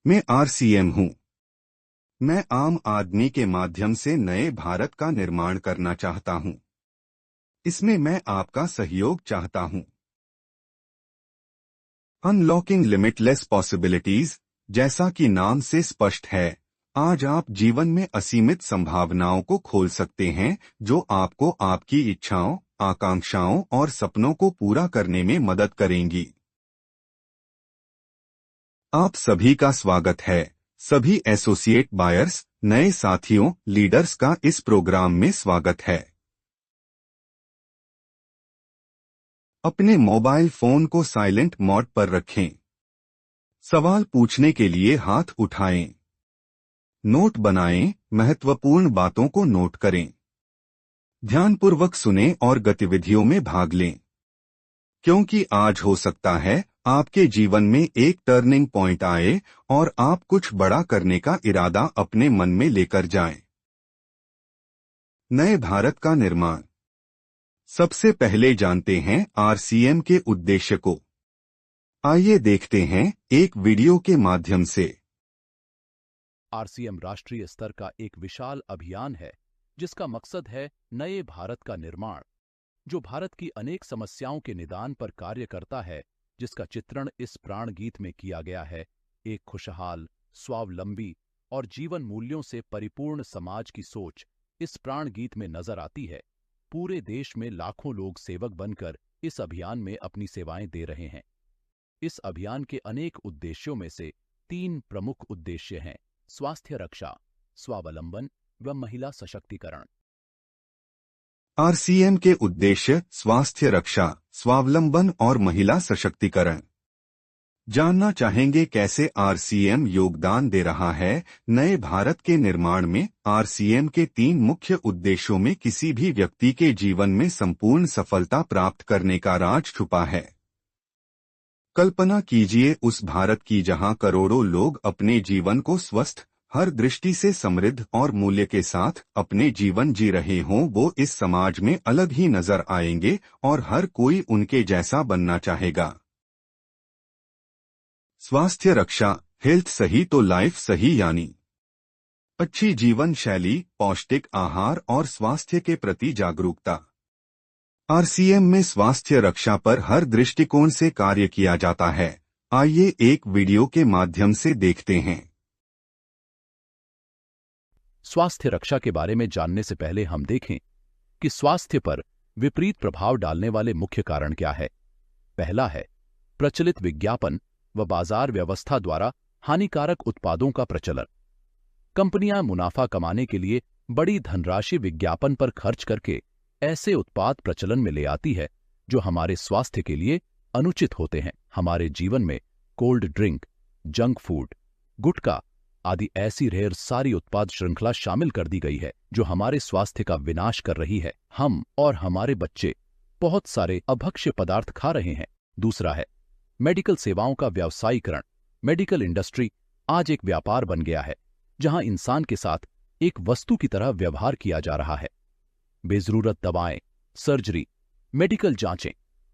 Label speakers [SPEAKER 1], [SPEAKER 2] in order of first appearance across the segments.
[SPEAKER 1] मैं आरसीएम हूं। मैं आम आदमी के माध्यम से नए भारत का निर्माण करना चाहता हूं। इसमें मैं आपका सहयोग चाहता हूं। अनलॉकिंग लिमिटलेस पॉसिबिलिटीज, जैसा कि नाम से स्पष्ट है, आज आप जीवन में असीमित संभावनाओं को खोल सकते हैं जो आपको आपकी इच्छाओं, आकांक्षाओं और सपनों को पूरा करने में मदद करेंगी। आप सभी का स्वागत है, सभी एसोसिएट बायर्स, नए साथियों, लीडर्स का इस प्रोग्राम में स्वागत है। अपने मोबाइल फोन को साइलेंट मोड पर रखें। सवाल पूछने के लिए हाथ उठाएं। नोट बनाएं, महत्वपूर्ण बातों को नोट करें। ध्यानपूर्वक सुनें और गतिविधियों में भाग लें, क्योंकि आज हो सकता है आपके जीवन में एक टर्निंग पॉइंट आए और आप कुछ बड़ा करने का इरादा अपने मन में लेकर जाएं। नए भारत का निर्माण। सबसे पहले जानते हैं आरसीएम के उद्देश्य को। आइए देखते हैं एक वीडियो के माध्यम से।
[SPEAKER 2] आरसीएम राष्ट्रीय स्तर का एक विशाल अभियान है जिसका मकसद है नए भारत का निर्माण, जो भारत की अनेक समस्याओं के निदान पर कार्य करता है, जिसका चित्रण इस प्राण गीत में किया गया है। एक खुशहाल, स्वावलंबी और जीवन मूल्यों से परिपूर्ण समाज की सोच इस प्राण गीत में नजर आती है। पूरे देश में लाखों लोग सेवक बनकर इस अभियान में अपनी सेवाएं दे रहे हैं। इस अभियान के अनेक उद्देश्यों में से 3 प्रमुख उद्देश्य हैं: स्वास्थ्य रक्षा, स्वावलंबन व महिला सशक्तिकरण।
[SPEAKER 1] आरसीएम के उद्देश्य स्वास्थ्य रक्षा, स्वावलंबन और महिला सशक्तिकरण। जानना चाहेंगे कैसे आरसीएम योगदान दे रहा है नए भारत के निर्माण में। आरसीएम के 3 मुख्य उद्देश्यों में किसी भी व्यक्ति के जीवन में संपूर्ण सफलता प्राप्त करने का राज छुपा है। कल्पना कीजिए उस भारत की जहां करोड़ों लोग अपने जीवन को स्वस्थ, हर दृष्टि से समृद्ध और मूल्य के साथ अपने जीवन जी रहे हों। वो इस समाज में अलग ही नजर आएंगे और हर कोई उनके जैसा बनना चाहेगा। स्वास्थ्य रक्षा, हेल्थ सही तो लाइफ सही, यानी अच्छी जीवन शैली, पौष्टिक आहार और स्वास्थ्य के प्रति जागरूकता। आरसीएम में स्वास्थ्य रक्षा पर हर दृष्टिकोण से कार्य किया जाता है। आइए एक वीडियो के माध्यम से देखते हैं।
[SPEAKER 2] स्वास्थ्य रक्षा के बारे में जानने से पहले हम देखें कि स्वास्थ्य पर विपरीत प्रभाव डालने वाले मुख्य कारण क्या है। पहला है प्रचलित विज्ञापन व बाजार व्यवस्था द्वारा हानिकारक उत्पादों का प्रचलन। कंपनियां मुनाफा कमाने के लिए बड़ी धनराशि विज्ञापन पर खर्च करके ऐसे उत्पाद प्रचलन में ले आती है जो हमारे स्वास्थ्य के लिए अनुचित होते हैं। हमारे जीवन में कोल्ड ड्रिंक, जंक फूड, गुटखा आदि ऐसी ढेर सारी उत्पाद श्रृंखला शामिल कर दी गई है जो हमारे स्वास्थ्य का विनाश कर रही है। हम और हमारे बच्चे बहुत सारे अभक्ष्य पदार्थ खा रहे हैं। दूसरा है मेडिकल सेवाओं का व्यावसायीकरण। मेडिकल इंडस्ट्री आज एक व्यापार बन गया है जहां इंसान के साथ एक वस्तु की तरह व्यवहार किया जा रहा है। बेजरूरत दवाएं, सर्जरी, मेडिकल जांचें,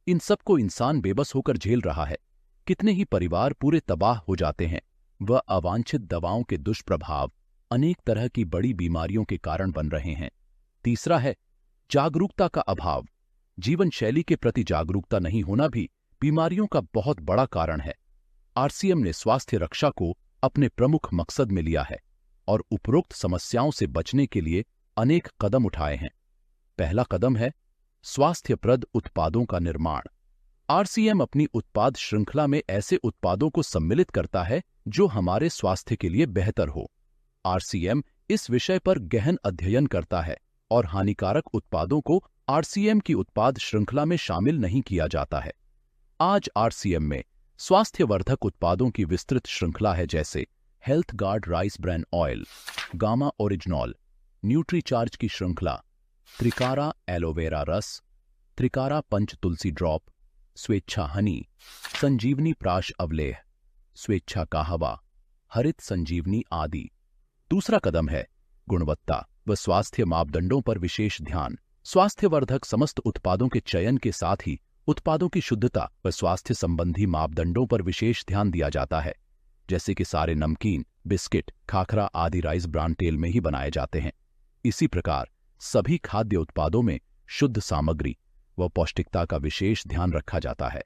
[SPEAKER 2] इन सबको इंसान बेबस होकर झेल रहा है। कितने ही परिवार पूरे तबाह हो जाते हैं। वह अवांछित दवाओं के दुष्प्रभाव अनेक तरह की बड़ी बीमारियों के कारण बन रहे हैं। तीसरा है जागरूकता का अभाव। जीवन शैली के प्रति जागरूकता नहीं होना भी बीमारियों का बहुत बड़ा कारण है। आरसीएम ने स्वास्थ्य रक्षा को अपने प्रमुख मकसद में लिया है और उपरोक्त समस्याओं से बचने के लिए अनेक कदम उठाए हैं। पहला कदम है स्वास्थ्यप्रद उत्पादों का निर्माण। आरसीएम अपनी उत्पाद श्रृंखला में ऐसे उत्पादों को सम्मिलित करता है जो हमारे स्वास्थ्य के लिए बेहतर हो। आरसीएम इस विषय पर गहन अध्ययन करता है और हानिकारक उत्पादों को आरसीएम की उत्पाद श्रृंखला में शामिल नहीं किया जाता है। आज आरसीएम में स्वास्थ्यवर्धक उत्पादों की विस्तृत श्रृंखला है, जैसे health guard rice bran oil, gamma oryzanol, Nutricharge की श्रृंखला, त्रिकारा एलोवेरा रस, त्रिकारा पंच तुलसी ड्रॉप, स्वेच्छा हनी, संजीवनी प्राश अवलेह, स्वेच्छा काहवा, हरित संजीवनी आदि। दूसरा कदम है गुणवत्ता व स्वास्थ्य मापदंडों पर विशेष ध्यान। स्वास्थ्यवर्धक समस्त उत्पादों के चयन के साथ ही उत्पादों की शुद्धता व स्वास्थ्य संबंधी मापदंडों पर विशेष ध्यान दिया जाता है। जैसे कि सारे नमकीन, बिस्किट, खाखरा आदि राइस ब्रान तेल में ही बनाए जाते हैं। इसी प्रकार सभी खाद्य उत्पादों में शुद्ध सामग्री व पौष्टिकता का विशेष ध्यान रखा जाता है।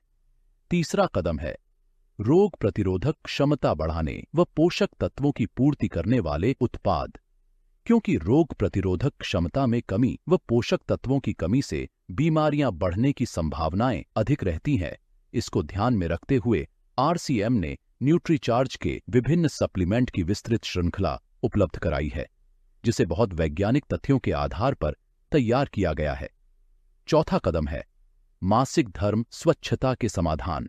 [SPEAKER 2] तीसरा कदम है रोग प्रतिरोधक क्षमता बढ़ाने व पोषक तत्वों की पूर्ति करने वाले उत्पाद। क्योंकि रोग प्रतिरोधक क्षमता में कमी व पोषक तत्वों की कमी से बीमारियां बढ़ने की संभावनाएं अधिक रहती हैं, इसको ध्यान में रखते हुए आरसीएम ने न्यूट्रीचार्ज के विभिन्न सप्लीमेंट की विस्तृत श्रृंखला उपलब्ध कराई है, जिसे बहुत वैज्ञानिक तथ्यों के आधार पर तैयार किया गया है। चौथा कदम है मासिक धर्म स्वच्छता के समाधान।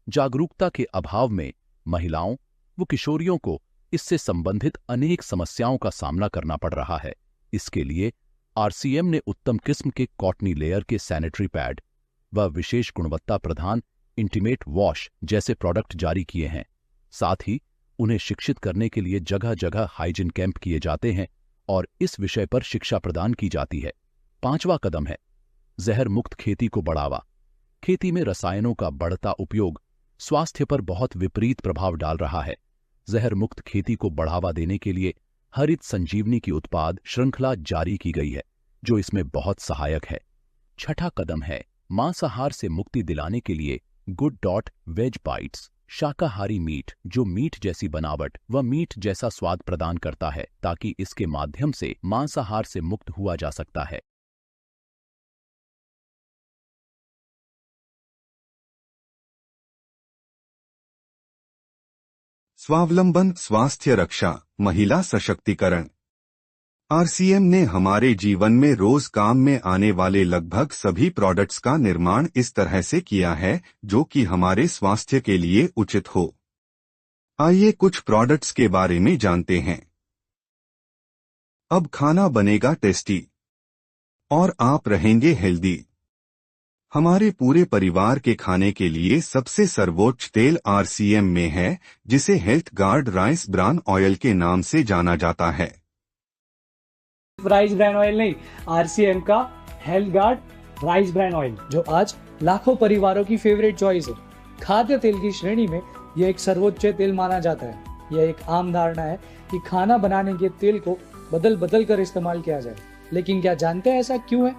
[SPEAKER 2] जागरूकता के अभाव में महिलाओं व किशोरियों को इससे संबंधित अनेक समस्याओं का सामना करना पड़ रहा है। इसके लिए आरसीएम ने उत्तम किस्म के कॉटनी लेयर के सैनिटरी पैड व विशेष गुणवत्ता प्रधान इंटीमेट वॉश जैसे प्रोडक्ट जारी किए हैं। साथ ही उन्हें शिक्षित करने के लिए जगह जगह हाइजीन कैंप किए जाते हैं और इस विषय पर शिक्षा प्रदान की जाती है। पांचवा कदम है जहर मुक्त खेती को बढ़ावा। खेती में रसायनों का बढ़ता उपयोग स्वास्थ्य पर बहुत विपरीत प्रभाव डाल रहा है। जहर मुक्त खेती को बढ़ावा देने के लिए हरित संजीवनी की उत्पाद श्रृंखला जारी की गई है, जो इसमें बहुत सहायक है। छठा कदम है मांसाहार से मुक्ति दिलाने के लिए गुड.वेज बाइट्स शाकाहारी मीट, जो मीट जैसी बनावट व मीट जैसा स्वाद प्रदान करता है, ताकि इसके माध्यम से मांसाहार से मुक्त हुआ जा सकता है।
[SPEAKER 1] स्वावलंबन, स्वास्थ्य रक्षा, महिला सशक्तिकरण। आरसीएम ने हमारे जीवन में रोज काम में आने वाले लगभग सभी प्रोडक्ट्स का निर्माण इस तरह से किया है जो कि हमारे स्वास्थ्य के लिए उचित हो। आइए कुछ प्रोडक्ट्स के बारे में जानते हैं। अब खाना बनेगा टेस्टी और आप रहेंगे हेल्दी। हमारे पूरे परिवार के खाने के लिए सबसे सर्वोच्च तेल आरसीएम में है, जिसे health guard rice bran oil के नाम से जाना जाता है।
[SPEAKER 3] राइस ब्रान ऑयल नहीं, आरसीएम का health guard rice bran oil, जो आज लाखों परिवारों की फेवरेट चॉइस है। खाद्य तेल की श्रेणी में यह एक सर्वोच्च तेल माना जाता है। यह एक आम धारणा है कि खाना बनाने के तेल को बदल बदल कर इस्तेमाल किया जाए, लेकिन क्या जानते हैं ऐसा क्यों है?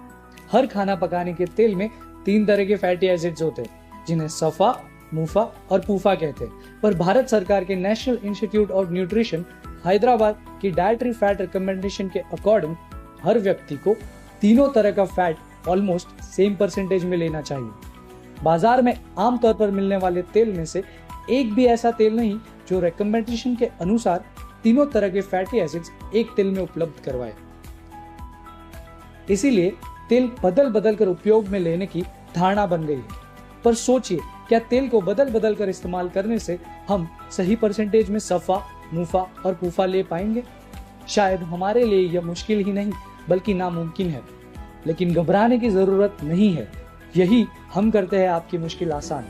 [SPEAKER 3] हर खाना पकाने के तेल में 3 तरह के फैटी एसिड्स होते हैं, जिन्हें सफा, मुफा और पूफा कहते हैं। पर भारत सरकार के national institute of nutrition Hyderabad की डाइटरी फैट रिकमेंडेशन के अकॉर्डिंग हर व्यक्ति को तीनों तरह का फैट ऑलमोस्ट सेम परसेंटेज में लेना चाहिए। बाजार में आमतौर पर मिलने वाले तेल में से एक भी ऐसा तेल नहीं जो रिकमेंडेशन के अनुसार तीनों तरह के फैटी एसिड्स एक तेल में उपलब्ध करवाए। इसीलिए तेल बदल बदल कर उपयोग में लेने की धारणा बन गई है। पर सोचिए, क्या तेल को बदल बदल कर इस्तेमाल करने से हम सही परसेंटेज में सफा, मुफा और पूफा ले पाएंगे? शायद हमारे लिए यह मुश्किल ही नहीं बल्कि नामुमकिन है, लेकिन घबराने की जरूरत नहीं है। यही हम करते हैं आपकी मुश्किल आसान।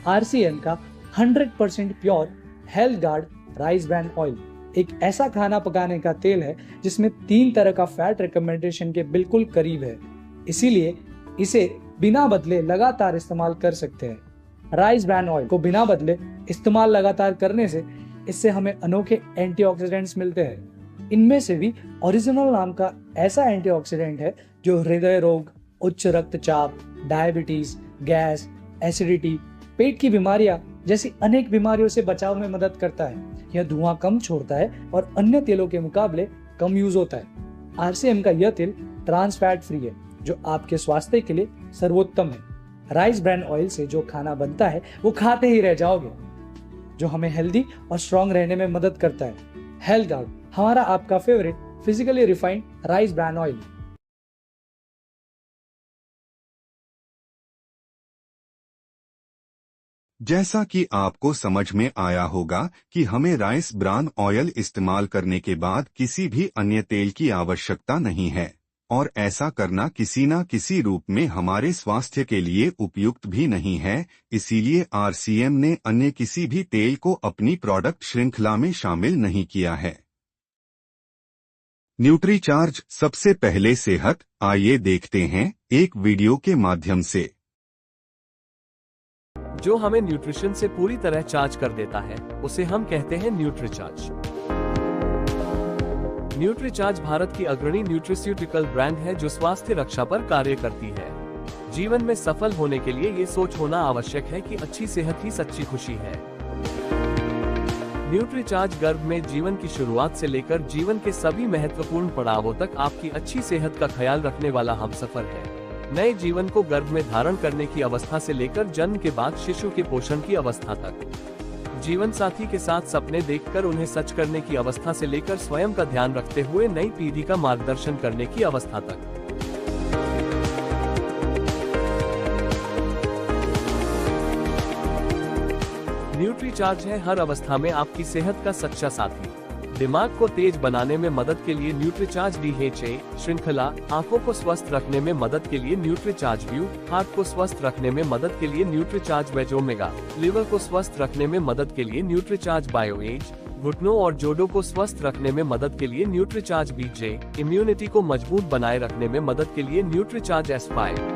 [SPEAKER 3] आरसीएम का 100% pure health guard rice bran oil एक ऐसा खाना पकाने का तेल है जिसमें 3 तरह का फैट रिकमेंडेशन के बिल्कुल करीब है। इसीलिए इसे बिना बदले लगातार इस्तेमाल कर सकते हैं। राइस ब्रान ऑयल को बिना बदले इस्तेमाल लगातार करने से इससे हमें अनोखे एंटीऑक्सीडेंट्स मिलते हैं। इनमें से भी ओरिजिनल नाम का ऐसा एंटीऑक्सीडेंट है जो हृदय रोग, उच्च रक्तचाप, डायबिटीज, गैस, एसिडिटी, पेट की बीमारियां जैसी अनेक बीमारियों से बचाव में मदद करता है। यह धुआं कम छोड़ता है और अन्य तेलों के मुकाबले कम यूज होता है। आरसीएम का यह तेल ट्रांस फैट फ्री है, जो आपके स्वास्थ्य के लिए सर्वोत्तम है। राइस ब्रान ऑयल से जो खाना बनता है वो खाते ही रह जाओगे, जो हमें हेल्दी और स्ट्रांग रहने में मदद करता है। हेल्थ गार्ड, हमारा आपका favourite physically refined rice bran oil.
[SPEAKER 1] जैसा कि आपको समझ में आया होगा कि हमें राइस ब्रान ऑयल इस्तेमाल करने के बाद किसी भी अन्य तेल की आवश्यकता नहीं है, और ऐसा करना किसी न किसी रूप में हमारे स्वास्थ्य के लिए उपयुक्त भी नहीं है। इसीलिए आरसीएम ने अन्य किसी भी तेल को अपनी प्रोडक्ट श्रृंखला में शामिल नहीं किया है। न्यूट्रीचार्ज, सबसे पहले सेहत। आइए देखते हैं एक वीडियो के माध्यम से।
[SPEAKER 4] जो हमें न्यूट्रिशन से पूरी तरह चार्ज कर देता है, उसे हम कहते हैं न्यूट्रीचार्ज। न्यूट्रीचार्ज भारत की अग्रणी न्यूट्रिस्यूटिकल ब्रांड है जो स्वास्थ्य रक्षा पर कार्य करती है। जीवन में सफल होने के लिए ये सोच होना आवश्यक है कि अच्छी सेहत ही सच्ची खुशी है। न्यूट्रीचार्ज गर्भ में जीवन की शुरुआत से लेकर जीवन के सभी महत्वपूर्ण पड़ावों तक आपकी अच्छी सेहत का ख्याल रखने वाला हमसफर है। नए जीवन को गर्भ में धारण करने की अवस्था से लेकर जन्म के बाद शिशु के पोषण की अवस्था तक, जीवन साथी के साथ सपने देखकर उन्हें सच करने की अवस्था से लेकर स्वयं का ध्यान रखते हुए नई पीढ़ी का मार्गदर्शन करने की अवस्था तक। न्यूट्रीचार्ज है हर अवस्था में आपकी सेहत का सच्चा साथी। दिमाग को तेज बनाने में मदद के लिए न्यूट्रीचार्ज DHA श्रृंखला, आंखों को स्वस्थ रखने में मदद के लिए न्यूट्रीचार्ज व्यू, हार्ट को स्वस्थ रखने में मदद के लिए न्यूट्रीचार्ज वेज ओमेगा, लिवर को स्वस्थ रखने में मदद के लिए न्यूट्रीचार्ज बायो एज, घुटनों और जोड़ों को स्वस्थ रखने में मदद के लिए न्यूट्रीचार्ज BJ, इम्यूनिटी को मजबूत बनाए रखने में मदद के लिए न्यूट्रीचार्ज S5,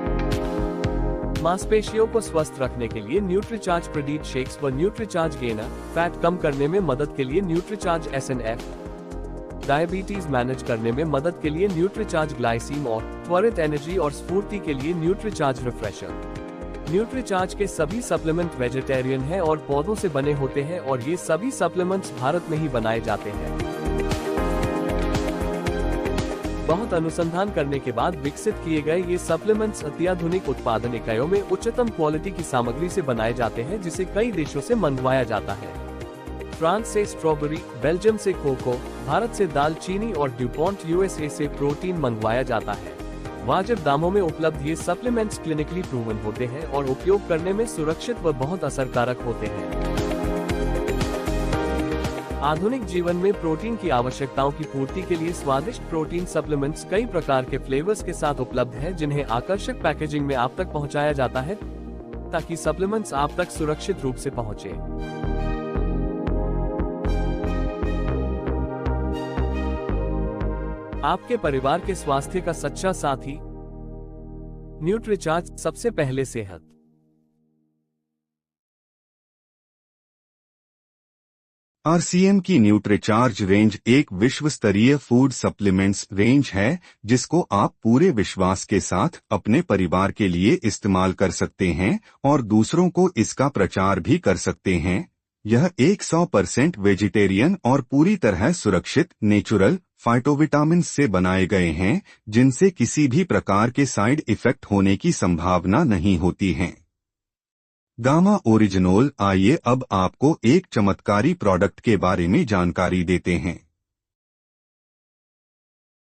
[SPEAKER 4] मांसपेशियों को स्वस्थ रखने के लिए न्यूट्रीचार्ज प्रोटीन शेक्स व न्यूट्रीचार्ज गेनर, फैट कम करने में मदद के लिए न्यूट्रीचार्ज SNF, डायबिटीज मैनेज करने में मदद के लिए न्यूट्रीचार्ज ग्लाइसीम और त्वरित एनर्जी और स्फूर्ति के लिए न्यूट्रीचार्ज रिफ्रेशर। न्यूट्रीचार्ज के सभी सप्लीमेंट वेजिटेरियन हैं और पौधों से बने होते हैं और ये सभी सप्लीमेंट्स भारत में ही बनाए जाते हैं। बहुत अनुसंधान करने के बाद विकसित किए गए ये सप्लीमेंट्स अत्याधुनिक उत्पादन इकाइयों में उच्चतम क्वालिटी की सामग्री से बनाए जाते हैं, जिसे कई देशों से मंगवाया जाता है। फ्रांस से स्ट्रॉबेरी, बेल्जियम से कोको, भारत से दालचीनी और ड्यूपॉन्ट USA से प्रोटीन मंगवाया जाता है। वाजिब दामों में उपलब्ध ये सप्लीमेंट्स क्लिनिकली प्रूवन होते हैं और उपयोग करने में सुरक्षित व बहुत असरकारक होते हैं। आधुनिक जीवन में प्रोटीन की आवश्यकताओं की पूर्ति के लिए स्वादिष्ट प्रोटीन सप्लीमेंट्स कई प्रकार के फ्लेवर्स के साथ उपलब्ध हैं, जिन्हें आकर्षक पैकेजिंग में आप तक पहुंचाया जाता है ताकि सप्लीमेंट्स आप तक सुरक्षित रूप से पहुंचे। आपके परिवार के स्वास्थ्य का सच्चा साथी न्यूट्रीचार्ज, सबसे पहले सेहत।
[SPEAKER 1] RCM की न्यूट्रीचार्ज रेंज एक विश्व स्तरीय फूड सप्लीमेंट्स रेंज है जिसको आप पूरे विश्वास के साथ अपने परिवार के लिए इस्तेमाल कर सकते हैं और दूसरों को इसका प्रचार भी कर सकते हैं। यह 100% वेजिटेरियन और पूरी तरह सुरक्षित नेचुरल फाइटोविटामिन से बनाए गए हैं, जिनसे किसी भी प्रकार के साइड इफेक्ट होने की संभावना नहीं होती है। गामा ओरिजिनोल। आइए अब आपको एक चमत्कारी प्रोडक्ट के बारे में जानकारी देते हैं।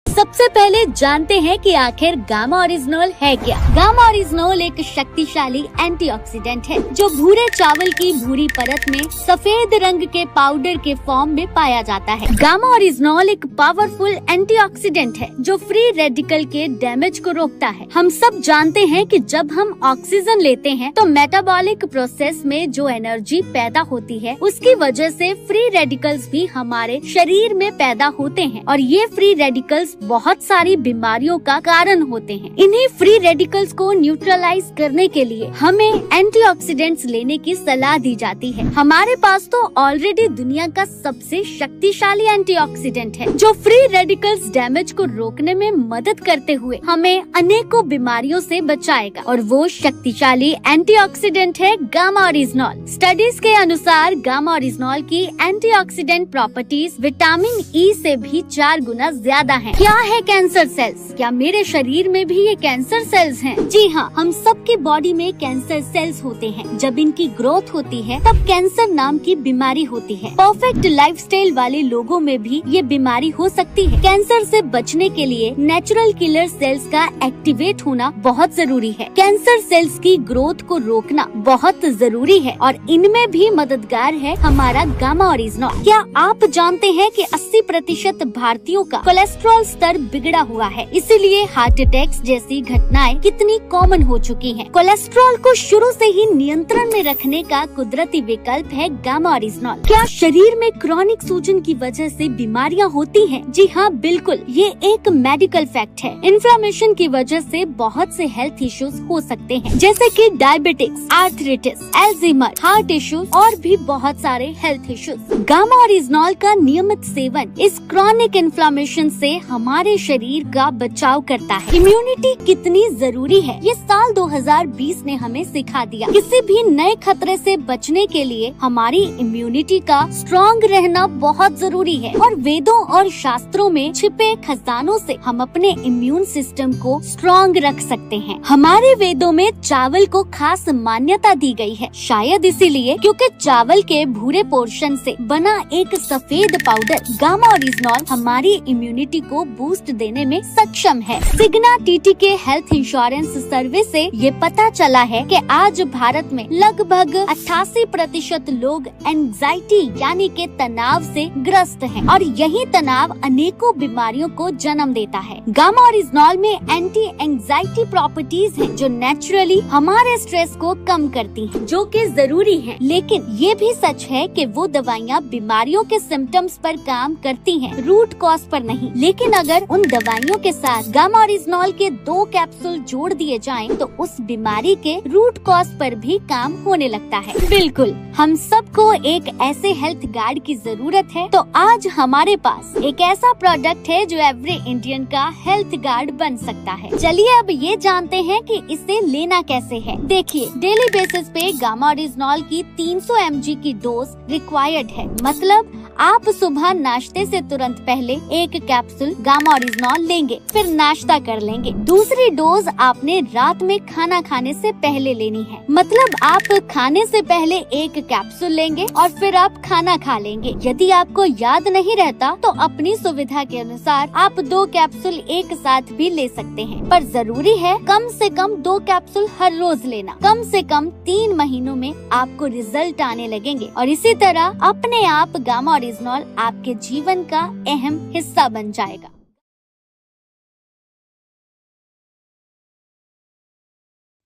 [SPEAKER 5] सबसे पहले जानते हैं कि आखिर गामा ओरिजिनोल है क्या। गामा ओरिजिनोल एक शक्तिशाली एंटीऑक्सीडेंट है जो भूरे चावल की भूरी परत में सफेद रंग के पाउडर के फॉर्म में पाया जाता है। गामा ओरिजिनोल एक पावरफुल एंटीऑक्सीडेंट है जो फ्री रेडिकल के डैमेज को रोकता है। हम सब जानते हैं कि जब हम ऑक्सीजन लेते हैं तो मेटाबॉलिक प्रोसेस में जो एनर्जी पैदा होती है उसकी वजह से फ्री रेडिकल्स भी हमारे शरीर में पैदा होते हैं और ये फ्री रेडिकल्स बहुत सारी बीमारियों का कारण होते हैं। इन्हीं फ्री रेडिकल्स को न्यूट्रलाइज करने के लिए हमें एंटीऑक्सीडेंट्स लेने की सलाह दी जाती है। हमारे पास तो ऑलरेडी दुनिया का सबसे शक्तिशाली एंटीऑक्सीडेंट है जो फ्री रेडिकल्स डैमेज को रोकने में मदद करते हुए हमें अनेकों बीमारियों से बचाएगा और वो शक्तिशाली एंटीऑक्सीडेंट है गामा ओरिजिनोल। स्टडीज के अनुसार गामा ओरिजिनोल की एंटीऑक्सीडेंट प्रॉपर्टीज विटामिन ई से भी 4 गुना ज्यादा है। क्या है कैंसर सेल्स? क्या मेरे शरीर में भी ये कैंसर सेल्स हैं? जी हाँ, हम सबकी बॉडी में कैंसर सेल्स होते हैं। जब इनकी ग्रोथ होती है तब कैंसर नाम की बीमारी होती है। परफेक्ट लाइफस्टाइल वाले लोगों में भी ये बीमारी हो सकती है। कैंसर से बचने के लिए नेचुरल किलर सेल्स का एक्टिवेट होना बहुत जरूरी है। कैंसर सेल्स की ग्रोथ को रोकना बहुत जरूरी है और इनमें भी मददगार है हमारा गामा ओरिजिनोल। क्या आप जानते हैं कि 80% भारतीयों का कोलेस्ट्रॉल स्तर स्तर बिगड़ा हुआ है, इसीलिए हार्ट अटैक्स जैसी घटनाएं कितनी कॉमन हो चुकी हैं। कोलेस्ट्रॉल को शुरू से ही नियंत्रण में रखने का कुदरती विकल्प है गामा ओरिजिनोल। क्या शरीर में क्रॉनिक सूजन की वजह से बीमारियां होती हैं? जी हाँ, बिल्कुल, ये एक मेडिकल फैक्ट है। इन्फ्लेमेशन की वजह से बहुत से हेल्थ इश्यूज हो सकते हैं, जैसे कि diabetics, arthritis, Alzheimer, heart issues और भी बहुत सारे हेल्थ इश्यूज। गामा ओरिजिनोल का नियमित सेवन इस क्रॉनिक इन्फ्लेमेशन से हमारे शरीर का बचाव करता है। इम्यूनिटी कितनी जरूरी है, ये साल 2020 ने हमें सिखा दिया। किसी भी नए खतरे से बचने के लिए हमारी इम्यूनिटी का स्ट्रॉन्ग रहना बहुत जरूरी है, और वेदों और शास्त्रों में छिपे खजानों से हम अपने इम्यून सिस्टम को स्ट्रॉन्ग रख सकते हैं। हमारे वेदों में चावल को खास मान्यता दी गई है, शायद इसीलिए क्योंकि चावल के भूरे पोर्शन से बना एक सफेद पाउडर गामा ओरिजिनोल हमारी इम्यूनिटी को बूस्ट देने में सक्षम है। सिग्ना टीटी के हेल्थ इंश्योरेंस सर्वे से ये पता चला है कि आज भारत में लगभग 88% लोग एंजाइटी यानी के तनाव से ग्रस्त हैं, और यही तनाव अनेकों बीमारियों को जन्म देता है। गामा ओरिजिनोल में एंटी एंजाइटी प्रॉपर्टीज हैं, जो नेचुरली हमारे स्ट्रेस को कम करती हैं, जो कि जरूरी है। लेकिन ये भी सच है कि वो दवाइयाँ बीमारियों के सिम्टम्स पर काम करती हैं, रूट कॉज पर नहीं। लेकिन अगर उन दवाइयों के साथ गामा ओरिजिनोल के 2 कैप्सूल जोड़ दिए जाएं, तो उस बीमारी के रूट कॉज पर भी काम होने लगता है। बिल्कुल, हम सबको एक ऐसे हेल्थ गार्ड की जरूरत है, तो आज हमारे पास एक ऐसा प्रोडक्ट है जो एवरी इंडियन का हेल्थ गार्ड बन सकता है। चलिए अब ये जानते हैं कि इसे लेना कैसे है। देखिए, डेली बेसिस पे गामा ओरिजिनोल की 300 mg की डोज रिक्वायर्ड है। मतलब आप सुबह नाश्ते से तुरंत पहले एक कैप्सूल गामा ओरिजिनोल लेंगे, फिर नाश्ता कर लेंगे। दूसरी डोज आपने रात में खाना खाने से पहले लेनी है। मतलब आप खाने से पहले एक कैप्सूल लेंगे और फिर आप खाना खा लेंगे। यदि आपको याद नहीं रहता तो अपनी सुविधा के अनुसार आप 2 कैप्सूल एक साथ भी ले सकते हैं, पर जरूरी है कम से कम 2 कैप्सूल हर रोज लेना। कम से कम 3 महीनों में आपको रिजल्ट आने लगेंगे, और इसी तरह अपने आप गामा ओरिजिनोल आपके जीवन का अहम हिस्सा बन जाएगा।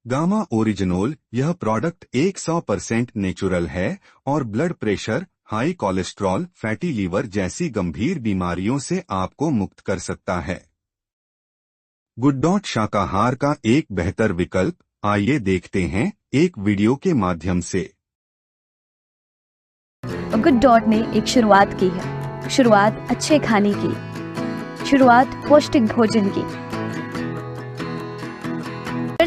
[SPEAKER 1] गामा ओरिजिनोल यह प्रोडक्ट 100% नेचुरल है और blood pressure, high cholesterol, fatty liver जैसी गंभीर बीमारियों से आपको मुक्त कर सकता है। गुड शाकाहार का एक बेहतर विकल्प, आइए देखते हैं एक वीडियो के माध्यम से।
[SPEAKER 6] गुड ने एक शुरुआत की है, शुरुआत अच्छे खाने की, शुरुआत पौष्टिक भोजन की।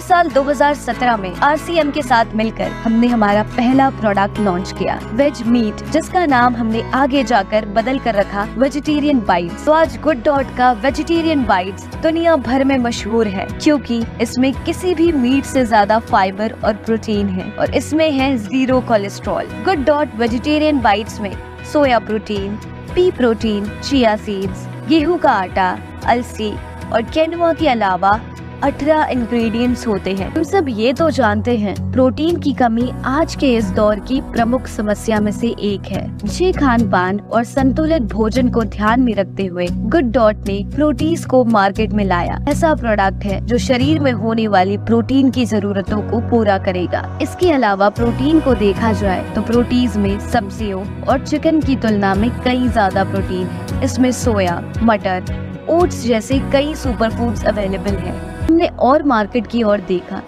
[SPEAKER 6] साल 2017 में RCM के साथ मिलकर हमने हमारा पहला प्रोडक्ट लॉन्च किया, वेज मीट, जिसका नाम हमने आगे जाकर बदल कर रखा वेजिटेरियन बाइट्स। तो आज गुड का वेजिटेरियन बाइट्स दुनिया भर में मशहूर है, क्योंकि इसमें किसी भी मीट से ज्यादा फाइबर और प्रोटीन है, और इसमें है 0 कोलेस्ट्रॉल। गुड वेजिटेरियन बाइट्स में soya protein, P protein, chia seeds, गेहूं का आटा, अलसी और क्विनोआ के अलावा 18 इंग्रेडिएंट्स होते हैं। हम सब ये तो जानते हैं, प्रोटीन की कमी आज के इस दौर की प्रमुख समस्या में से एक है। अच्छे खान पान और संतुलित भोजन को ध्यान में रखते हुए गुड ने प्रोटीज को मार्केट में लाया। ऐसा प्रोडक्ट है जो शरीर में होने वाली प्रोटीन की जरूरतों को पूरा करेगा। इसके अलावा प्रोटीन को देखा जाए तो प्रोटीज में सब्जियों और चिकन की तुलना में कई ज्यादा प्रोटीन है। इसमें सोया, मटर, ओट्स जैसे कई सुपर फूड्स अवेलेबल है। हमने और मार्केट की ओर देखा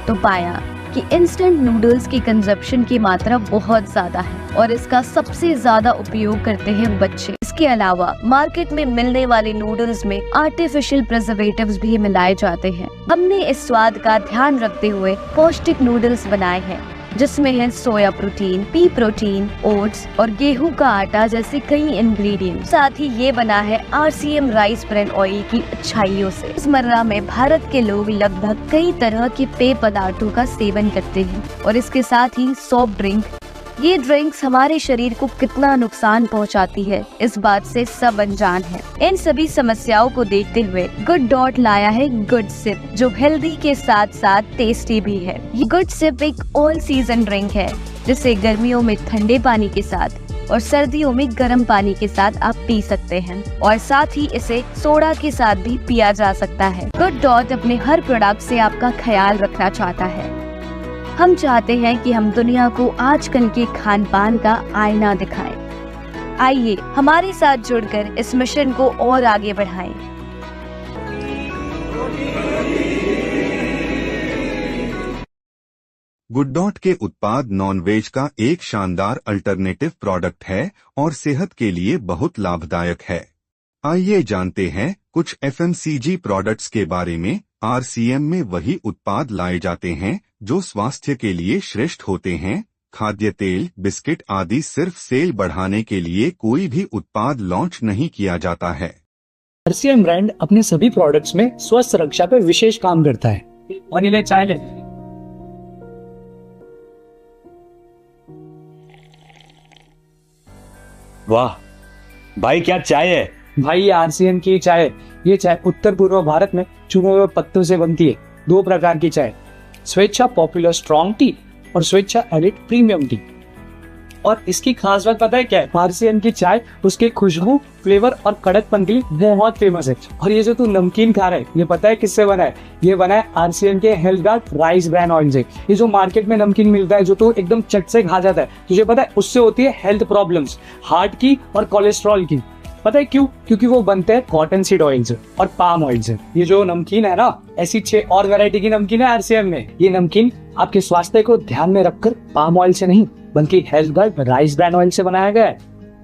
[SPEAKER 6] तो पाया कि इंस्टेंट नूडल्स की कंजप्शन की मात्रा बहुत ज्यादा है, और इसका सबसे ज्यादा उपयोग करते हैं बच्चे। इसके अलावा मार्केट में मिलने वाले नूडल्स में आर्टिफिशियल प्रिजर्वेटिव्स भी मिलाए जाते हैं। हमने इस स्वाद का ध्यान रखते हुए पौष्टिक नूडल्स बनाए हैं, जिसमें है soya protein, P protein, oats और गेहूं का आटा जैसे कई इंग्रेडिएंट। साथ ही ये बना है RCM राइस ब्रांड ऑयल की अच्छाइयों से। रोजमर्रा में भारत के लोग लगभग कई तरह के पेय पदार्थों का सेवन करते हैं, और इसके साथ ही सॉफ्ट ड्रिंक। ये ड्रिंक्स हमारे शरीर को कितना नुकसान पहुंचाती है, इस बात से सब अनजान है। इन सभी समस्याओं को देखते हुए गुड लाया है गुड सिप, जो हेल्दी के साथ साथ टेस्टी भी है। ये गुड सिप एक ऑल सीजन ड्रिंक है, जिसे गर्मियों में ठंडे पानी के साथ और सर्दियों में गर्म पानी के साथ आप पी सकते हैं और साथ ही इसे सोडा के साथ भी पिया जा सकता है। गुड डॉट अपने हर प्रोडक्ट से आपका ख्याल रखना चाहता है। हम चाहते हैं कि हम दुनिया को आजकल के खान पान का आईना दिखाएं। आइए हमारे साथ जुड़कर इस मिशन को और आगे बढ़ाएं।
[SPEAKER 1] गुड डॉट के उत्पाद नॉनवेज का एक शानदार अल्टरनेटिव प्रोडक्ट है और सेहत के लिए बहुत लाभदायक है। आइए जानते हैं कुछ एफएमसीजी प्रोडक्ट्स के बारे में। आरसीएम में वही उत्पाद लाए जाते हैं जो स्वास्थ्य के लिए श्रेष्ठ होते हैं। खाद्य तेल, बिस्किट आदि सिर्फ सेल बढ़ाने के लिए कोई भी उत्पाद लॉन्च नहीं किया जाता है।
[SPEAKER 3] आरसीएम ब्रांड अपने सभी प्रोडक्ट्स में स्वस्थ रक्षा पे विशेष काम करता है। और इन्हें चाय ले।
[SPEAKER 7] वाह भाई, क्या चाय है
[SPEAKER 3] भाई, ये आरसीएम की चाय है। ये चाय उत्तर पूर्व भारत में चुने हुए पत्तों से बनती है। 2 प्रकार की चाय, स्वेच्छा पॉपुलर स्ट्रॉन्ग टी और स्वेच्छा एलिट प्रीमियम टी। और इसकी खास बात पता है क्या है? आरसीएम की चाय उसके खुशबू, फ्लेवर और कड़कपन के लिए बहुत फेमस है। और ये जो तू नमकीन खा रहा है, ये पता है किससे बना है? ये बना है आरसीएम के health guard rice brand oil से। ये जो मार्केट में नमकीन मिलता है जो तो एकदम चट से खा जाता है, तुझे पता है उससे होती है हेल्थ प्रॉब्लम्स, हार्ट की और कोलेस्ट्रॉल की। पता है क्यों? क्योंकि वो बनते हैं कॉटन सीड ऑयल से और पाम ऑयल से। ये जो नमकीन है ना, ऐसी 6 और वैरायटी की नमकीन है आरसीएम में। ये नमकीन आपके स्वास्थ्य को ध्यान में रखकर पाम ऑयल से नहीं बल्कि health guard rice brand oil से बनाया गया है।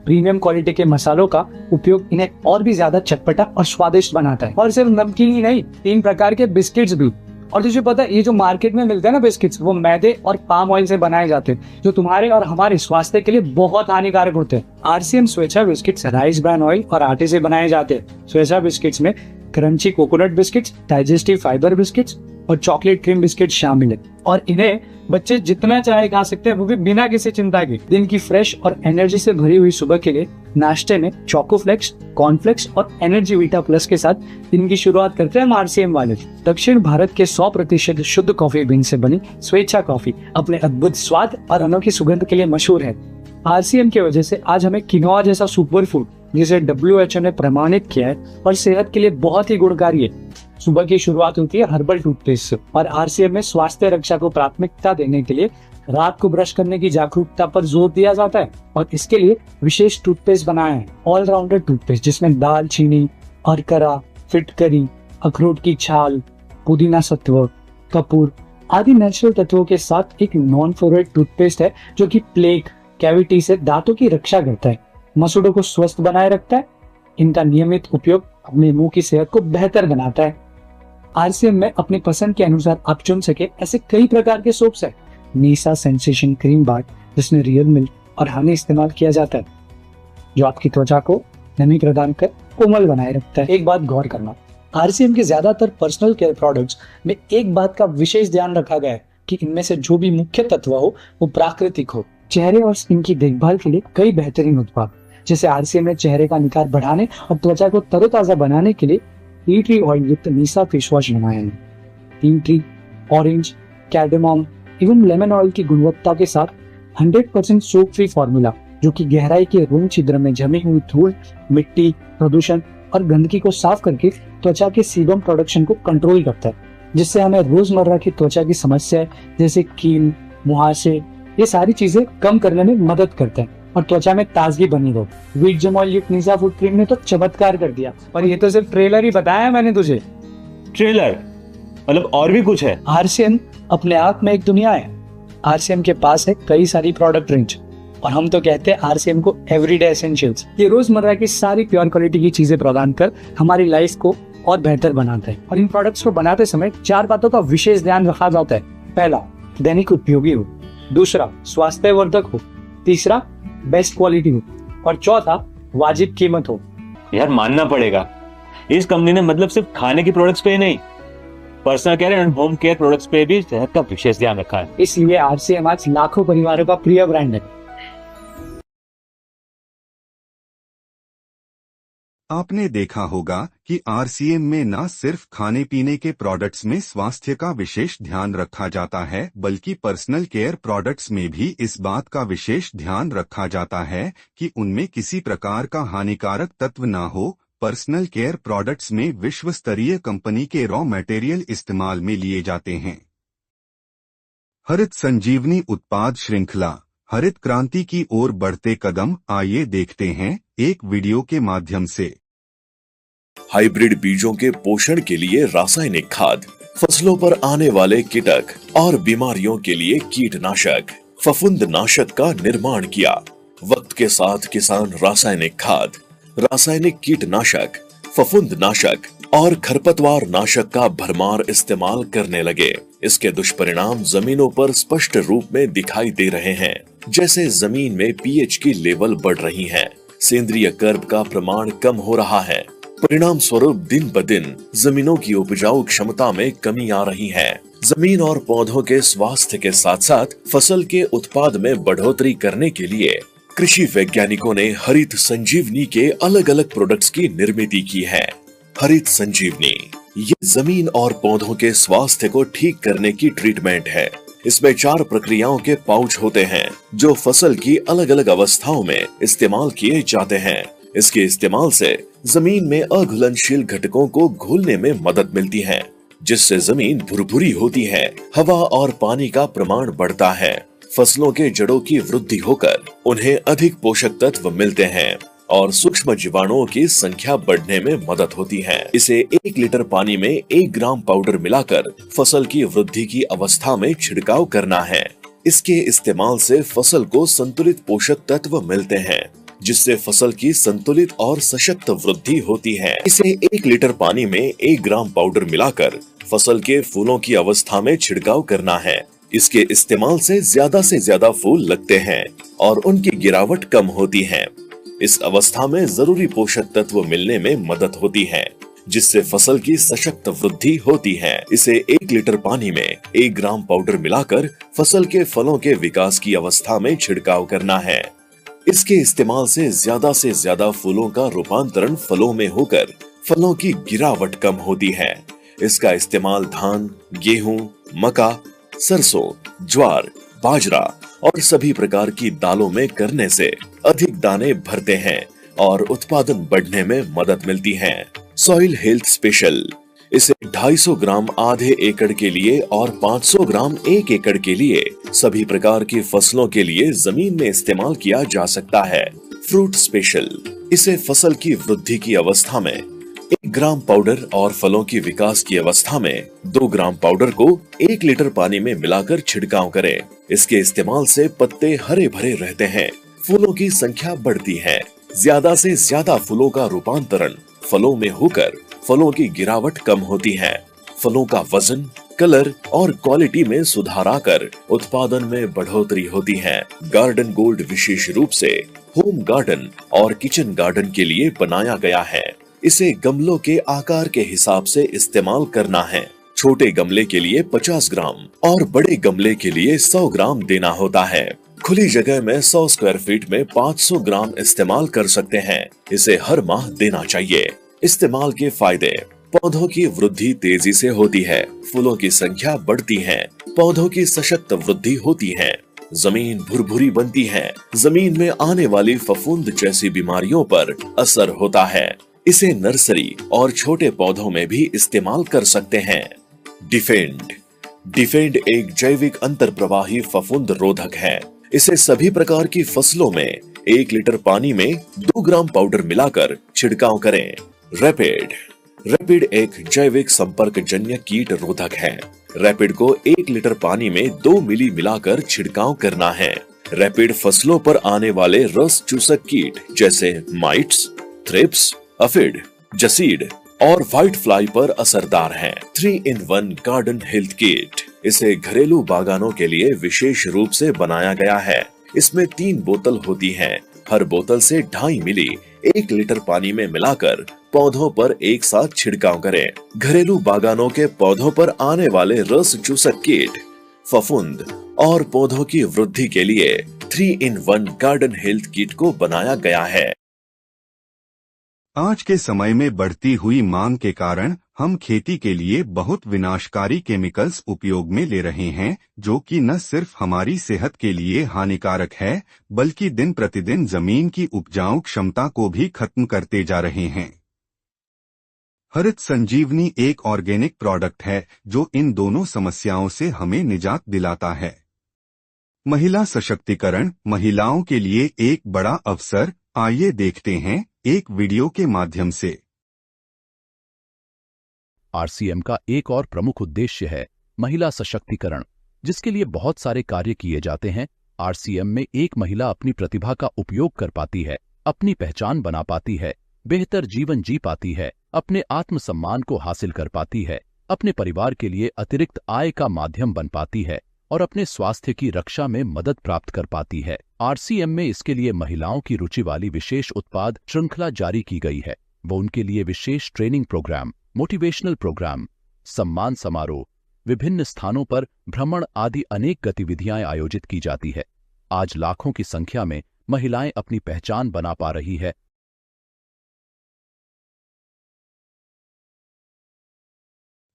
[SPEAKER 3] प्रीमियम क्वालिटी के मसालों का उपयोग इन्हें और भी ज्यादा चटपटा और स्वादिष्ट बनाता है। और सिर्फ नमकीन ही नहीं, 3 प्रकार के बिस्किट्स भी। और तुझे पता है ये जो मार्केट में मिलते हैं ना बिस्किट्स, वो मैदे और पाम ऑयल से बनाए जाते हैं जो तुम्हारे और हमारे स्वास्थ्य के लिए बहुत हानिकारक होते हैं। आरसीएम स्वेच्छा बिस्किट्स राइस ब्रांड ऑयल और आटे से बनाए जाते हैं। स्वेच्छा बिस्किट्स में crunchy coconut biscuits, digestive fibre biscuits और चॉकलेट क्रीम बिस्किट शामिल है। और इन्हें बच्चे जितना चाहे खा सकते हैं, वो भी बिना किसी चिंता के। दिन की फ्रेश और एनर्जी से भरी हुई सुबह के लिए नाश्ते में चोकोफ्लेक्स, कॉर्नफ्लेक्स और एनर्जी वीटा प्लस के साथ दिन की शुरुआत करते हैं आरसीएम वाले। दक्षिण भारत के 100% शुद्ध कॉफी बीन से बनी स्वेच्छा कॉफी अपने अद्भुत स्वाद और अनोखी सुगंध के लिए मशहूर है। आरसीएम की वजह से आज हमें किनोआ जैसा सुपर फूड, जिसे WHO ने प्रमाणित किया है और सेहत के लिए बहुत ही गुणकारी है। सुबह की शुरुआत होती है हर्बल टूथपेस्ट से। और आरसीएम में स्वास्थ्य रक्षा को प्राथमिकता देने के लिए रात को ब्रश करने की जागरूकता पर जोर दिया जाता है। और इसके लिए विशेष टूथपेस्ट बनाए हैं, ऑलराउंडर टूथपेस्ट, जिसमें दालचीनी, अरकरा, फिटकरी, अखरोट की छाल, पुदीना सत्व, कपूर आदि नेचुरल तत्वों के साथ एक नॉन फ्लोराइड टूथपेस्ट है जो कि प्लेक, कैविटी से दांतों की रक्षा करता है, मसूड़ों को स्वस्थ बनाए रखता है। इनका नियमित उपयोग अपने मुंह की सेहत को बेहतर बनाता है। आरसीएम में अपनी पसंद के अनुसार आप चुन सके ऐसे कई प्रकार के सोप्स है। नीसा सेंसेशन क्रीम बार, जिसमें रियल मिल्क और हनी इस्तेमाल किया जाता है, जो आपकी त्वचा को नमी प्रदान कर कोमल बनाए रखता है। एक बात गौर करना, आरसीएम के ज्यादातर पर्सनल केयर प्रोडक्ट्स में एक बात का विशेष ध्यान रखा गया है कि इनमें से जो भी मुख्य तत्व हो वो प्राकृतिक हो। चेहरे और स्किन की देखभाल के लिए कई बेहतरीन उत्पाद, जैसे आरसीएम ने चेहरे का निखार बढ़ाने और त्वचा को तरोताजा बनाने के लिए टी ट्री ऑयल युक्त नीसा फेस वॉश बनाए हैं। टी ट्री, ऑरेंज, कैर्डेमम एवं लेमन ऑयल की गुणवत्ता के साथ 100% सोप फ्री फॉर्मूला, जो कि गहराई के रोम छिद्र में जमी हुई धूल, मिट्टी, प्रदूषण और गंदगी को साफ करके त्वचा के सीबम प्रोडक्शन को कंट्रोल करता है, जिससे हमें रोजमर्रा की त्वचा की समस्याएं जैसे कील, मुहासे, ये सारी चीजें कम करने में मदद करते हैं और त्वचा में ताजगी बनी रहे। वीट जेम ऑयल युक्त नीसा फूड क्रीम ने तो चमत्कार कर दिया। और ये तो सिर्फ ट्रेलर ही बताया मैंने तुझे।
[SPEAKER 7] ट्रेलर मतलब और भी कुछ है?
[SPEAKER 3] आरसीएम अपने आप में एक दुनिया है। आरसीएम के पास है कई सारी प्रोडक्ट रेंज और हम तो कहते हैं आरसीएम को एवरीडे एसेंशियल्स। ये रोजमर्रा की सारी प्योर क्वालिटी की चीजें प्रदान कर हमारी लाइफ को और बेहतर बनाता है। और इन प्रोडक्ट्स को बनाते समय 4 बातों का विशेष ध्यान रखा जाता है। पहला, दैनिक उपयोगी हो। दूसरा, स्वास्थ्यवर्धक हो। तीसरा, बेस्ट क्वालिटी हो। और चौथा, वाजिब कीमत हो।
[SPEAKER 7] यार मानना पड़ेगा, इस कंपनी ने मतलब सिर्फ खाने की प्रोडक्ट्स पे ही नहीं, personal care and home care products पे भी सेहत का विशेष ध्यान रखा है।
[SPEAKER 3] इसलिए आरसीएम आज लाखों परिवारों का प्रिय ब्रांड है।
[SPEAKER 1] आपने देखा होगा कि आरसीएम में न सिर्फ खाने पीने के प्रोडक्ट्स में स्वास्थ्य का विशेष ध्यान रखा जाता है, बल्कि पर्सनल केयर प्रोडक्ट्स में भी इस बात का विशेष ध्यान रखा जाता है कि उनमें किसी प्रकार का हानिकारक तत्व न हो। पर्सनल केयर प्रोडक्ट्स में विश्व स्तरीय कंपनी के रॉ मटेरियल इस्तेमाल में लिए जाते हैं। हरित संजीवनी उत्पाद श्रृंखला, हरित क्रांति की ओर बढ़ते कदम, आइए देखते हैं एक वीडियो के माध्यम से।
[SPEAKER 8] हाइब्रिड बीजों के पोषण के लिए रासायनिक खाद, फसलों पर आने वाले कीटक और बीमारियों के लिए कीटनाशक, फफूंदनाशक का निर्माण किया। वक्त के साथ किसान रासायनिक खाद, रासायनिक कीटनाशक, फफूंदनाशक और खरपतवार नाशक का भरमार इस्तेमाल करने लगे। इसके दुष्परिणाम जमीनों पर स्पष्ट रूप में दिखाई दे रहे हैं, जैसे जमीन में पीएच की लेवल बढ़ रही है, सेंद्रीय कर्ब का प्रमाण कम हो रहा है। परिणाम स्वरूप दिन ब दिन जमीनों की उपजाऊ क्षमता में कमी आ रही है। जमीन और पौधों के स्वास्थ्य के साथ साथ फसल के उत्पाद में बढ़ोतरी करने के लिए कृषि वैज्ञानिकों ने हरित संजीवनी के अलग अलग प्रोडक्ट्स की निर्मित की है। हरित संजीवनी ये जमीन और पौधों के स्वास्थ्य को ठीक करने की ट्रीटमेंट है। इसमें 4 प्रक्रियाओं के पाउच होते हैं जो फसल की अलग अलग अवस्थाओं में इस्तेमाल किए जाते हैं। इसके इस्तेमाल से जमीन में अघुलनशील घटकों को घुलने में मदद मिलती है, जिससे जमीन भुरभुरी होती है, हवा और पानी का प्रमाण बढ़ता है, फसलों के जड़ों की वृद्धि होकर उन्हें अधिक पोषक तत्व मिलते हैं और सूक्ष्म जीवाणुओं की संख्या बढ़ने में मदद होती है। इसे 1 लीटर पानी में 1 ग्राम पाउडर मिलाकर फसल की वृद्धि की अवस्था में छिड़काव करना है। इसके इस्तेमाल से फसल को संतुलित पोषक तत्व मिलते हैं, जिससे फसल की संतुलित और सशक्त वृद्धि होती है। इसे 1 लीटर पानी में 1 ग्राम पाउडर मिलाकर फसल के फूलों की अवस्था में छिड़काव करना है। इसके इस्तेमाल से ज्यादा फूल लगते हैं और उनकी गिरावट कम होती है। इस अवस्था में जरूरी पोषक तत्व मिलने में मदद होती है, जिससे फसल की सशक्त वृद्धि होती है। इसे 1 लीटर पानी में 1 ग्राम पाउडर मिलाकर फसल के फलों के विकास की अवस्था में छिड़काव करना है। इसके इस्तेमाल से ज्यादा फूलों का रूपांतरण फलों में होकर फलों की गिरावट कम होती है। इसका इस्तेमाल धान, गेहूं, मक्का, सरसों, ज्वार, बाजरा और सभी प्रकार की दालों में करने से अधिक दाने भरते हैं और उत्पादन बढ़ने में मदद मिलती है। सॉइल हेल्थ स्पेशल, इसे 250 ग्राम आधे एकड़ के लिए और 500 ग्राम 1 एकड़ के लिए सभी प्रकार की फसलों के लिए जमीन में इस्तेमाल किया जा सकता है। फ्रूट स्पेशल, इसे फसल की वृद्धि की अवस्था में 1 ग्राम पाउडर और फलों की विकास की अवस्था में 2 ग्राम पाउडर को 1 लीटर पानी में मिलाकर छिड़काव करें। इसके इस्तेमाल से पत्ते हरे भरे रहते हैं, फूलों की संख्या बढ़ती है, ज्यादा से ज्यादा फूलों का रूपांतरण फलों में होकर फलों की गिरावट कम होती है, फलों का वजन, कलर और क्वालिटी में सुधार आकर उत्पादन में बढ़ोतरी होती है। गार्डन गोल्ड विशेष रूप से होम गार्डन और किचन गार्डन के लिए बनाया गया है। इसे गमलों के आकार के हिसाब से इस्तेमाल करना है। छोटे गमले के लिए 50 ग्राम और बड़े गमले के लिए 100 ग्राम देना होता है। खुली जगह में 100 स्क्वायर फीट में 500 ग्राम इस्तेमाल कर सकते हैं। इसे हर माह देना चाहिए। इस्तेमाल के फायदे, पौधों की वृद्धि तेजी से होती है, फूलों की संख्या बढ़ती है, पौधों की सशक्त वृद्धि होती है, जमीन भुरभुरी बनती है, जमीन में आने वाली फफूंद जैसी बीमारियों पर असर होता है। इसे नर्सरी और छोटे पौधों में भी इस्तेमाल कर सकते हैं। डिफेंड एक जैविक अंतर्प्रवाही फफूंद रोधक है। इसे सभी प्रकार की फसलों में 1 लीटर पानी में 2 ग्राम पाउडर मिलाकर छिड़काव करें। रैपिड एक जैविक संपर्क जन्य कीट रोधक है। रैपिड को 1 लीटर पानी में 2 मिली मिलाकर छिड़काव करना है। रैपिड फसलों पर आने वाले रस चूसक कीट जैसे माइट्स, थ्रिप्स, अफिड, जसीड और व्हाइट फ्लाई पर असरदार है। 3-in-1 गार्डन हेल्थ किट, इसे घरेलू बागानों के लिए विशेष रूप से बनाया गया है। इसमें 3 बोतल होती हैं। हर बोतल से 2.5 मिली 1 लीटर पानी में मिलाकर पौधों पर एक साथ छिड़काव करें। घरेलू बागानों के पौधों पर आने वाले रस चूसक कीट, फफूंद और पौधों की वृद्धि के लिए 3-in-1 गार्डन हेल्थ किट को बनाया गया है।
[SPEAKER 1] आज के समय में बढ़ती हुई मांग के कारण हम खेती के लिए बहुत विनाशकारी केमिकल्स उपयोग में ले रहे हैं, जो कि न सिर्फ हमारी सेहत के लिए हानिकारक है, बल्कि दिन प्रतिदिन जमीन की उपजाऊ क्षमता को भी खत्म करते जा रहे हैं। हरित संजीवनी एक ऑर्गेनिक प्रोडक्ट है जो इन दोनों समस्याओं से हमें निजात दिलाता है। महिला सशक्तिकरण महिलाओं के लिए एक बड़ा अवसर। आइए देखते हैं एक वीडियो के माध्यम से।
[SPEAKER 2] आरसीएम का एक और प्रमुख उद्देश्य है महिला सशक्तिकरण, जिसके लिए बहुत सारे कार्य किए जाते हैं। आरसीएम में एक महिला अपनी प्रतिभा का उपयोग कर पाती है, अपनी पहचान बना पाती है, बेहतर जीवन जी पाती है, अपने आत्मसम्मान को हासिल कर पाती है, अपने परिवार के लिए अतिरिक्त आय का माध्यम बन पाती है और अपने स्वास्थ्य की रक्षा में मदद प्राप्त कर पाती है। आरसीएम में इसके लिए महिलाओं की रुचि वाली विशेष उत्पाद श्रृंखला जारी की गई है। वो उनके लिए विशेष ट्रेनिंग प्रोग्राम, मोटिवेशनल प्रोग्राम, सम्मान समारोह, विभिन्न स्थानों पर भ्रमण आदि अनेक गतिविधियां आयोजित की जाती है। आज लाखों की संख्या में महिलाएं अपनी पहचान बना पा रही है।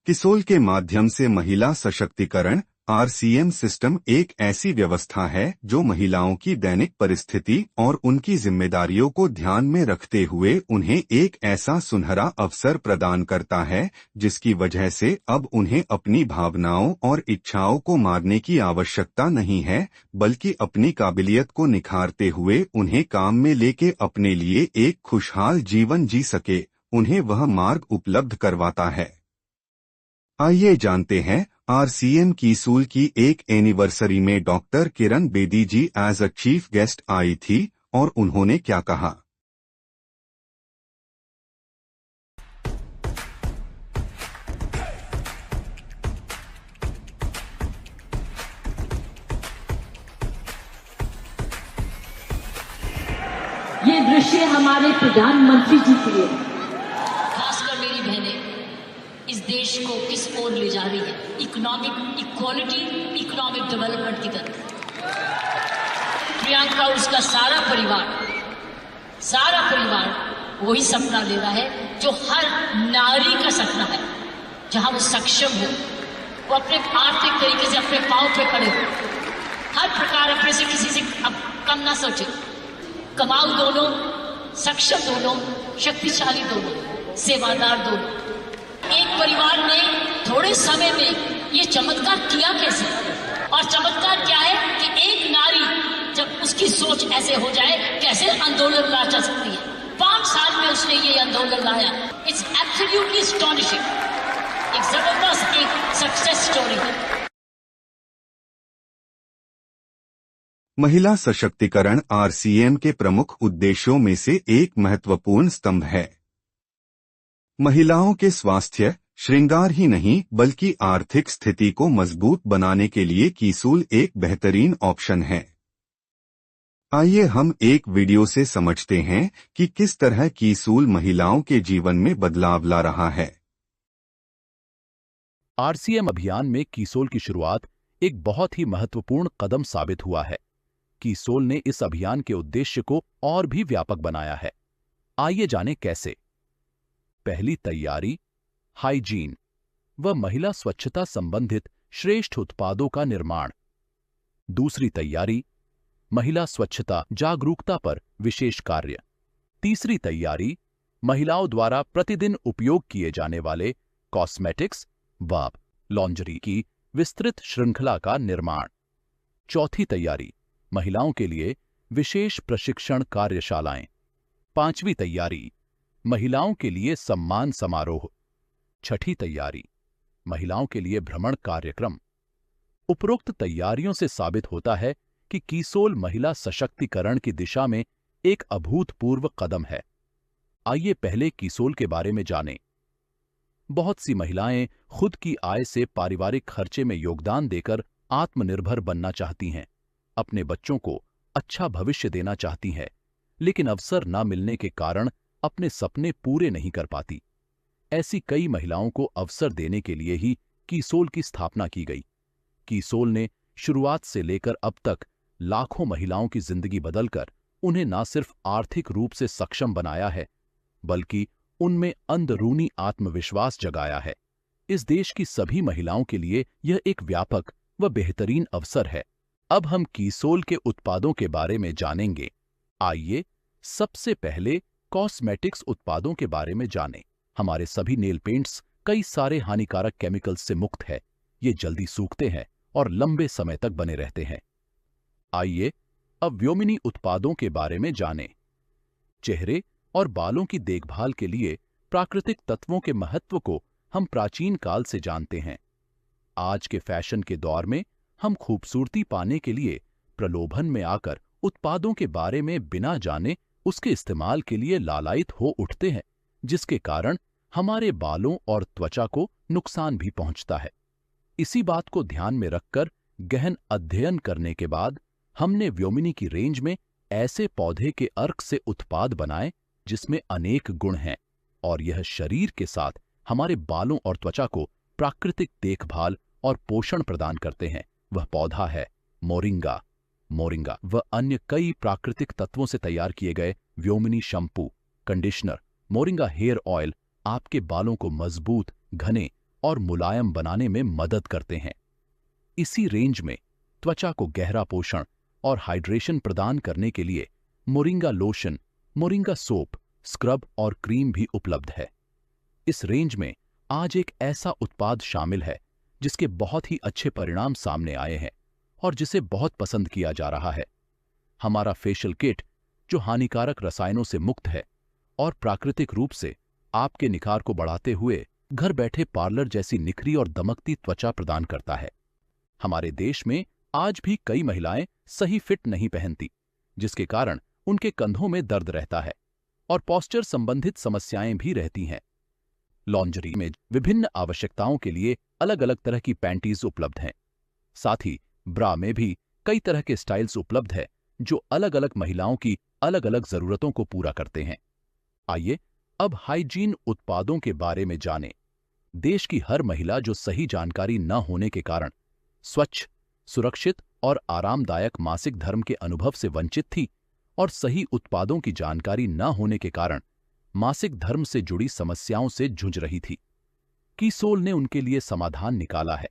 [SPEAKER 1] किसोल के माध्यम से महिला सशक्तिकरण आरसीएम सिस्टम एक ऐसी व्यवस्था है जो महिलाओं की दैनिक परिस्थिति और उनकी जिम्मेदारियों को ध्यान में रखते हुए उन्हें एक ऐसा सुनहरा अवसर प्रदान करता है जिसकी वजह से अब उन्हें अपनी भावनाओं और इच्छाओं को मारने की आवश्यकता नहीं है, बल्कि अपनी काबिलियत को निखारते हुए उन्हें काम में लेके अपने लिए एक खुशहाल जीवन जी सके, उन्हें वह मार्ग उपलब्ध करवाता है। आइए जानते हैं आरसीएम कीसूल की एक एनिवर्सरी में doctor Kiran Bedi ji as a chief guest आई थी और उन्होंने क्या कहा।
[SPEAKER 9] ये दृश्य हमारे प्रधानमंत्री जी के लिए,
[SPEAKER 10] खासकर मेरी बहनें इस देश को किस ओर ले जा रही है, इकोनॉमिक इक्वालिटी, इकोनॉमिक डेवलपमेंट की तरफ। प्रियंका उसका सारा परिवार वही सपना ले रहा है जो हर नारी का सपना है, जहां वो सक्षम हो, वो अपने आर्थिक तरीके से अपने पांव पे खड़े हो, हर प्रकार अपने से किसी से अब कम ना सोचे, कमाऊ दोनों, सक्षम दोनों, शक्तिशाली दोनों, सेवादार दोनों। एक परिवार ने थोड़े समय में ये चमत्कार किया कैसे? और चमत्कार क्या है कि एक नारी जब उसकी सोच ऐसे हो जाए, कैसे आंदोलन ला जा सकती है। 5 साल में उसने ये आंदोलन लाया। It's absolutely astonishing. एक जबरदस्त एक सक्सेस स्टोरी है।
[SPEAKER 1] महिला सशक्तिकरण आरसीएम के प्रमुख उद्देश्यों में से एक महत्वपूर्ण स्तंभ है। महिलाओं के स्वास्थ्य, श्रृंगार ही नहीं बल्कि आर्थिक स्थिति को मजबूत बनाने के लिए कीसूल एक बेहतरीन ऑप्शन है। आइए हम एक वीडियो से समझते हैं कि किस तरह कीसूल महिलाओं के जीवन में बदलाव ला रहा है।
[SPEAKER 2] आरसीएम अभियान में कीसोल की शुरुआत एक बहुत ही महत्वपूर्ण कदम साबित हुआ है। कीसोल ने इस अभियान के उद्देश्य को और भी व्यापक बनाया है। आइए जानें कैसे। पहली तैयारी, हाइजीन व महिला स्वच्छता संबंधित श्रेष्ठ उत्पादों का निर्माण। दूसरी तैयारी, महिला स्वच्छता जागरूकता पर विशेष कार्य। तीसरी तैयारी, महिलाओं द्वारा प्रतिदिन उपयोग किए जाने वाले कॉस्मेटिक्स व लॉन्जरी की विस्तृत श्रृंखला का निर्माण। चौथी तैयारी, महिलाओं के लिए विशेष प्रशिक्षण कार्यशालाएं। पांचवी तैयारी, महिलाओं के लिए सम्मान समारोह। छठी तैयारी, महिलाओं के लिए भ्रमण कार्यक्रम। उपरोक्त तैयारियों से साबित होता है कि कीसोल महिला सशक्तिकरण की दिशा में एक अभूतपूर्व कदम है। आइए पहले कीसोल के बारे में जानें। बहुत सी महिलाएं खुद की आय से पारिवारिक खर्चे में योगदान देकर आत्मनिर्भर बनना चाहती हैं, अपने बच्चों को अच्छा भविष्य देना चाहती हैं, लेकिन अवसर न मिलने के कारण अपने सपने पूरे नहीं कर पाती। ऐसी कई महिलाओं को अवसर देने के लिए ही कीसोल की स्थापना की गई। कीसोल ने शुरुआत से लेकर अब तक लाखों महिलाओं की जिंदगी बदलकर उन्हें न सिर्फ आर्थिक रूप से सक्षम बनाया है, बल्कि उनमें अंदरूनी आत्मविश्वास जगाया है। इस देश की सभी महिलाओं के लिए यह एक व्यापक व बेहतरीन अवसर है। अब हम कीसोल के उत्पादों के बारे में जानेंगे। आइए सबसे पहले कॉस्मेटिक्स उत्पादों के बारे में जानें। हमारे सभी नेल पेंट्स कई सारे हानिकारक केमिकल्स से मुक्त है। ये जल्दी सूखते हैं और लंबे समय तक बने रहते हैं। आइए अब व्योमिनी उत्पादों के बारे में जानें। चेहरे और बालों की देखभाल के लिए प्राकृतिक तत्वों के महत्व को हम प्राचीन काल से जानते हैं। आज के फैशन के दौर में हम खूबसूरती पाने के लिए प्रलोभन में आकर उत्पादों के बारे में बिना जाने उसके इस्तेमाल के लिए लालायित हो उठते हैं, जिसके कारण हमारे बालों और त्वचा को नुकसान भी पहुंचता है। इसी बात को ध्यान में रखकर गहन अध्ययन करने के बाद हमने व्योमिनी की रेंज में ऐसे पौधे के अर्क से उत्पाद बनाए जिसमें अनेक गुण हैं और यह शरीर के साथ हमारे बालों और त्वचा को प्राकृतिक देखभाल और पोषण प्रदान करते हैं। वह पौधा है मोरिंगा। मोरिंगा व अन्य कई प्राकृतिक तत्वों से तैयार किए गए Vyomini shampoo, conditioner, moringa hair oil आपके बालों को मजबूत, घने और मुलायम बनाने में मदद करते हैं। इसी रेंज में त्वचा को गहरा पोषण और हाइड्रेशन प्रदान करने के लिए moringa lotion, moringa soap, scrub और क्रीम भी उपलब्ध है। इस रेंज में आज एक ऐसा उत्पाद शामिल है जिसके बहुत ही अच्छे परिणाम सामने आए हैं और जिसे बहुत पसंद किया जा रहा है। हमारा फेशियल किट जो हानिकारक रसायनों से मुक्त है और प्राकृतिक रूप से आपके निखार को बढ़ाते हुए घर बैठे पार्लर जैसी निखरी और दमकती त्वचा प्रदान करता है। हमारे देश में आज भी कई महिलाएं सही फिट नहीं पहनती, जिसके कारण उनके कंधों में दर्द रहता है और पोस्चर संबंधित समस्याएं भी रहती हैं। लॉन्जरी में विभिन्न आवश्यकताओं के लिए अलग अलग तरह की पैंटीज उपलब्ध हैं। साथ ही ब्रा में भी कई तरह के स्टाइल्स उपलब्ध है जो अलग अलग महिलाओं की अलग अलग जरूरतों को पूरा करते हैं। आइए अब हाइजीन उत्पादों के बारे में जानें। देश की हर महिला जो सही जानकारी न होने के कारण स्वच्छ, सुरक्षित और आरामदायक मासिक धर्म के अनुभव से वंचित थी और सही उत्पादों की जानकारी न होने के कारण मासिक धर्म से जुड़ी समस्याओं से जूझ रही थी। कीसोल ने उनके लिए समाधान निकाला है।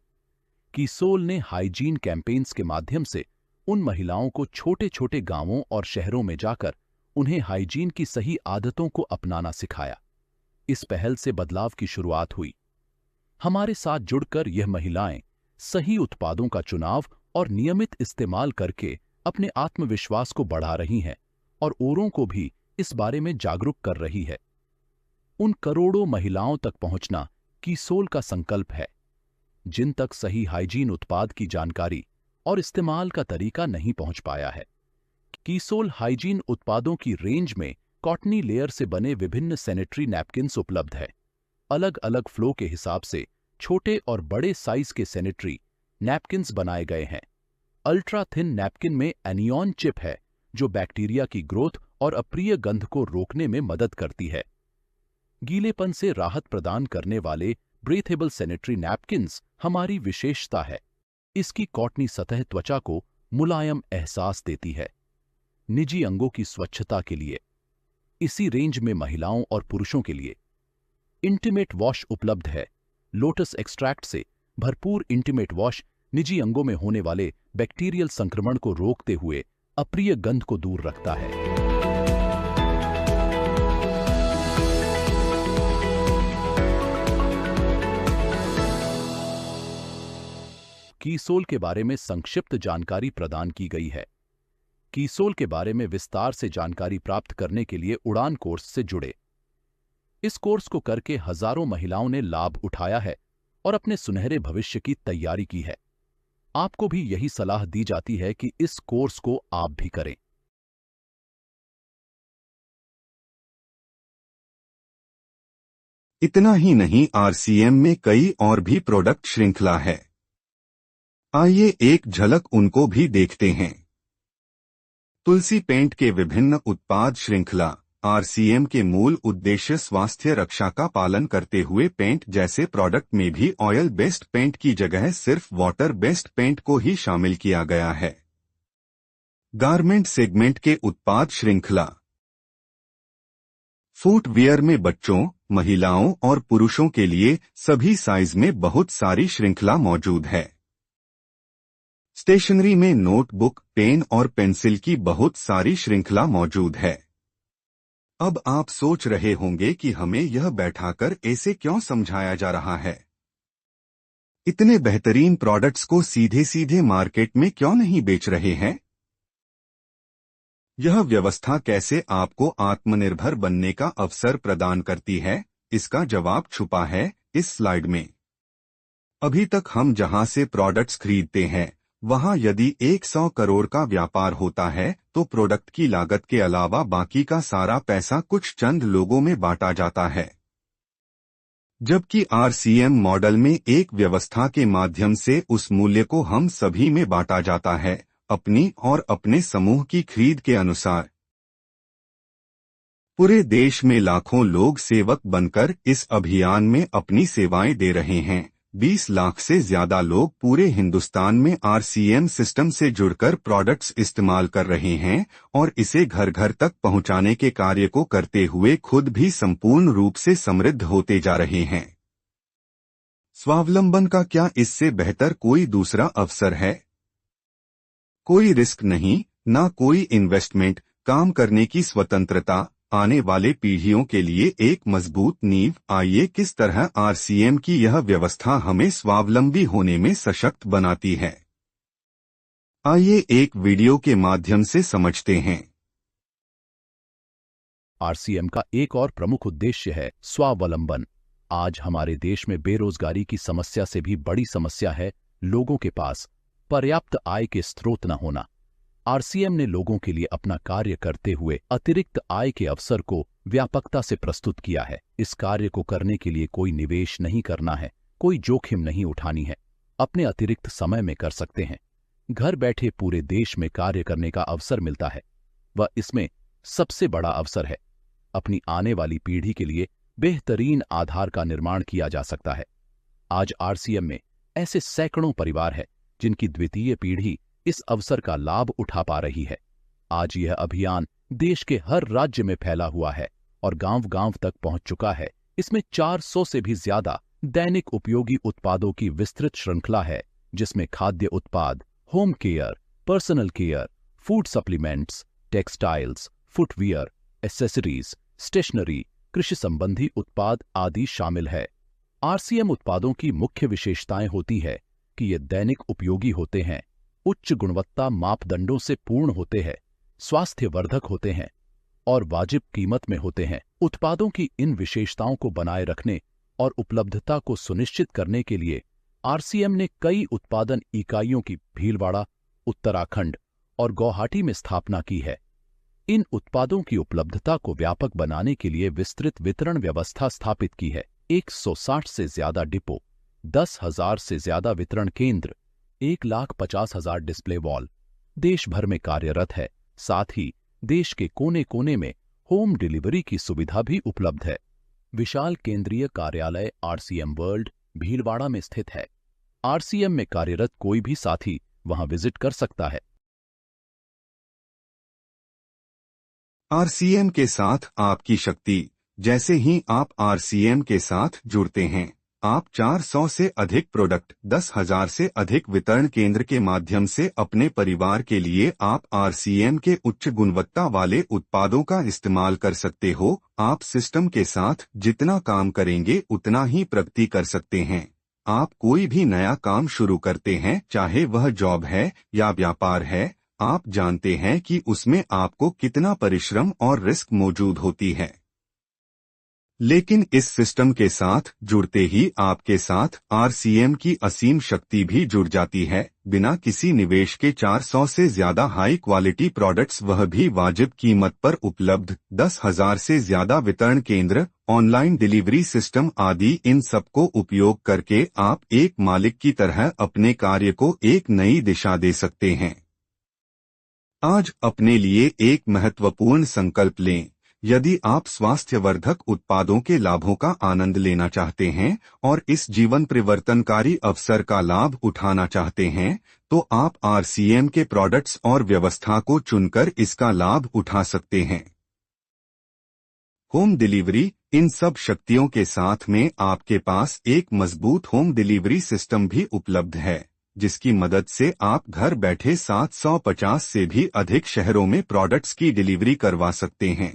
[SPEAKER 2] कीसोल ने हाइजीन कैंपेन्स के माध्यम से उन महिलाओं को छोटे छोटे गांवों और शहरों में जाकर उन्हें हाइजीन की सही आदतों को अपनाना सिखाया। इस पहल से बदलाव की शुरुआत हुई। हमारे साथ जुड़कर यह महिलाएं सही उत्पादों का चुनाव और नियमित इस्तेमाल करके अपने आत्मविश्वास को बढ़ा रही हैं और औरों को भी इस बारे में जागरूक कर रही है। उन करोड़ों महिलाओं तक पहुंचना कीसोल का संकल्प है, जिन तक सही हाइजीन उत्पाद की जानकारी और इस्तेमाल का तरीका नहीं पहुंच पाया है। कीसोल हाइजीन उत्पादों की रेंज में कॉटनी लेयर से बने विभिन्न सैनिटरी नैपकिन्स उपलब्ध है। अलग अलग फ्लो के हिसाब से छोटे और बड़े साइज के सैनिटरी नैपकिन्स बनाए गए हैं। अल्ट्रा थिन नैपकिन में एनियॉन चिप है जो बैक्टीरिया की ग्रोथ और अप्रिय गंध को रोकने में मदद करती है। गीलेपन से राहत प्रदान करने वाले ब्रीथेबल सैनिटरी नैपकिन्स हमारी विशेषता है। इसकी कॉटनी सतह त्वचा को मुलायम एहसास देती है। निजी अंगों की स्वच्छता के लिए इसी रेंज में महिलाओं और पुरुषों के लिए इंटीमेट वॉश उपलब्ध है। लोटस एक्सट्रैक्ट से भरपूर इंटीमेट वॉश निजी अंगों में होने वाले बैक्टीरियल संक्रमण को रोकते हुए अप्रिय गंध को दूर रखता है। कीसोल के बारे में संक्षिप्त जानकारी प्रदान की गई है। कीसोल के बारे में विस्तार से जानकारी प्राप्त करने के लिए उड़ान कोर्स से जुड़े। इस कोर्स को करके हजारों महिलाओं ने लाभ उठाया है और अपने सुनहरे भविष्य की तैयारी की है। आपको भी यही सलाह दी जाती है कि इस कोर्स को आप भी करें।
[SPEAKER 1] इतना ही नहीं, आरसीएम में कई और भी प्रोडक्ट श्रृंखला है। आइए एक झलक उनको भी देखते हैं। तुलसी पेंट के विभिन्न उत्पाद श्रृंखला। आरसीएम के मूल उद्देश्य स्वास्थ्य रक्षा का पालन करते हुए पेंट जैसे प्रोडक्ट में भी ऑयल बेस्ड पेंट की जगह सिर्फ वाटर बेस्ड पेंट को ही शामिल किया गया है। गारमेंट सेगमेंट के उत्पाद श्रृंखला। फुटवियर में बच्चों, महिलाओं और पुरुषों के लिए सभी साइज में बहुत सारी श्रृंखला मौजूद है। स्टेशनरी में नोटबुक, पेन और पेंसिल की बहुत सारी श्रृंखला मौजूद है। अब आप सोच रहे होंगे कि हमें यह बैठाकर ऐसे क्यों समझाया जा रहा है। इतने बेहतरीन प्रोडक्ट्स को सीधे सीधे मार्केट में क्यों नहीं बेच रहे हैं? यह व्यवस्था कैसे आपको आत्मनिर्भर बनने का अवसर प्रदान करती है, इसका जवाब छुपा है इस स्लाइड में। अभी तक हम जहां से प्रोडक्ट्स खरीदते हैं वहां यदि 100 करोड़ का व्यापार होता है तो प्रोडक्ट की लागत के अलावा बाकी का सारा पैसा कुछ चंद लोगों में बांटा जाता है। जबकि RCM मॉडल में एक व्यवस्था के माध्यम से उस मूल्य को हम सभी में बांटा जाता है, अपनी और अपने समूह की खरीद के अनुसार। पूरे देश में लाखों लोग सेवक बनकर इस अभियान में अपनी सेवाएं दे रहे हैं। 20 लाख से ज्यादा लोग पूरे हिंदुस्तान में RCM सिस्टम से जुड़कर प्रोडक्ट्स इस्तेमाल कर रहे हैं और इसे घर घर तक पहुंचाने के कार्य को करते हुए खुद भी संपूर्ण रूप से समृद्ध होते जा रहे हैं। स्वावलंबन का क्या इससे बेहतर कोई दूसरा अवसर है? कोई रिस्क नहीं, ना कोई इन्वेस्टमेंट, काम करने की स्वतंत्रता, आने वाले पीढ़ियों के लिए एक मजबूत नींव। आइए किस तरह RCM की यह व्यवस्था हमें स्वावलंबी होने में सशक्त बनाती है, आइए एक वीडियो के माध्यम से समझते हैं।
[SPEAKER 2] RCM का एक और प्रमुख उद्देश्य है स्वावलंबन। आज हमारे देश में बेरोजगारी की समस्या से भी बड़ी समस्या है लोगों के पास पर्याप्त आय के स्रोत न होना। RCM ने लोगों के लिए अपना कार्य करते हुए अतिरिक्त आय के अवसर को व्यापकता से प्रस्तुत किया है। इस कार्य को करने के लिए कोई निवेश नहीं करना है, कोई जोखिम नहीं उठानी है, अपने अतिरिक्त समय में कर सकते हैं। घर बैठे पूरे देश में कार्य करने का अवसर मिलता है। वह इसमें सबसे बड़ा अवसर है। अपनी आने वाली पीढ़ी के लिए बेहतरीन आधार का निर्माण किया जा सकता है। आज RCM में ऐसे सैकड़ों परिवार हैं जिनकी द्वितीय पीढ़ी इस अवसर का लाभ उठा पा रही है। आज यह अभियान देश के हर राज्य में फैला हुआ है और गांव-गांव तक पहुंच चुका है। इसमें 400 से भी ज्यादा दैनिक उपयोगी उत्पादों की विस्तृत श्रृंखला है, जिसमें खाद्य उत्पाद, home care, personal care, food supplements, textiles, footwear, accessories, stationery, कृषि संबंधी उत्पाद आदि शामिल है। RCM उत्पादों की मुख्य विशेषताएं होती है कि ये दैनिक उपयोगी होते हैं, उच्च गुणवत्ता मापदंडों से पूर्ण होते हैं, स्वास्थ्यवर्धक होते हैं और वाजिब कीमत में होते हैं। उत्पादों की इन विशेषताओं को बनाए रखने और उपलब्धता को सुनिश्चित करने के लिए RCM ने कई उत्पादन इकाइयों की भीलवाड़ा, उत्तराखंड और गुवाहाटी में स्थापना की है। इन उत्पादों की उपलब्धता को व्यापक बनाने के लिए विस्तृत वितरण व्यवस्था स्थापित की है। 160 से ज्यादा डिपो, 10,000 से ज्यादा वितरण केंद्र, 1,50,000 डिस्प्ले वॉल देश भर में कार्यरत है। साथ ही देश के कोने कोने में होम डिलीवरी की सुविधा भी उपलब्ध है। विशाल केंद्रीय कार्यालय RCM वर्ल्ड भीलवाड़ा में स्थित है। RCM में कार्यरत कोई भी साथी वहां विजिट कर सकता है।
[SPEAKER 1] RCM के साथ आपकी शक्ति। जैसे ही आप RCM के साथ जुड़ते हैं, आप 400 से अधिक प्रोडक्ट, 10,000 से अधिक वितरण केंद्र के माध्यम से अपने परिवार के लिए आप RCM के उच्च गुणवत्ता वाले उत्पादों का इस्तेमाल कर सकते हो। आप सिस्टम के साथ जितना काम करेंगे उतना ही प्रगति कर सकते हैं। आप कोई भी नया काम शुरू करते हैं, चाहे वह जॉब है या व्यापार है, आप जानते हैं कि उसमें आपको कितना परिश्रम और रिस्क मौजूद होती है। लेकिन इस सिस्टम के साथ जुड़ते ही आपके साथ RCM की असीम शक्ति भी जुड़ जाती है। बिना किसी निवेश के 400 से ज्यादा हाई क्वालिटी प्रोडक्ट्स, वह भी वाजिब कीमत पर उपलब्ध, 10,000 से ज्यादा वितरण केंद्र, ऑनलाइन डिलीवरी सिस्टम आदि, इन सबको उपयोग करके आप एक मालिक की तरह अपने कार्य को एक नई दिशा दे सकते हैं। आज अपने लिए एक महत्वपूर्ण संकल्प लें। यदि आप स्वास्थ्यवर्धक उत्पादों के लाभों का आनंद लेना चाहते हैं और इस जीवन परिवर्तनकारी अवसर का लाभ उठाना चाहते हैं, तो आप RCM के प्रोडक्ट्स और व्यवस्था को चुनकर इसका लाभ उठा सकते हैं। Home delivery. इन सब शक्तियों के साथ में आपके पास एक मजबूत होम डिलीवरी सिस्टम भी उपलब्ध है, जिसकी मदद से आप घर बैठे 750 से भी अधिक शहरों में प्रोडक्ट्स की डिलीवरी करवा सकते हैं।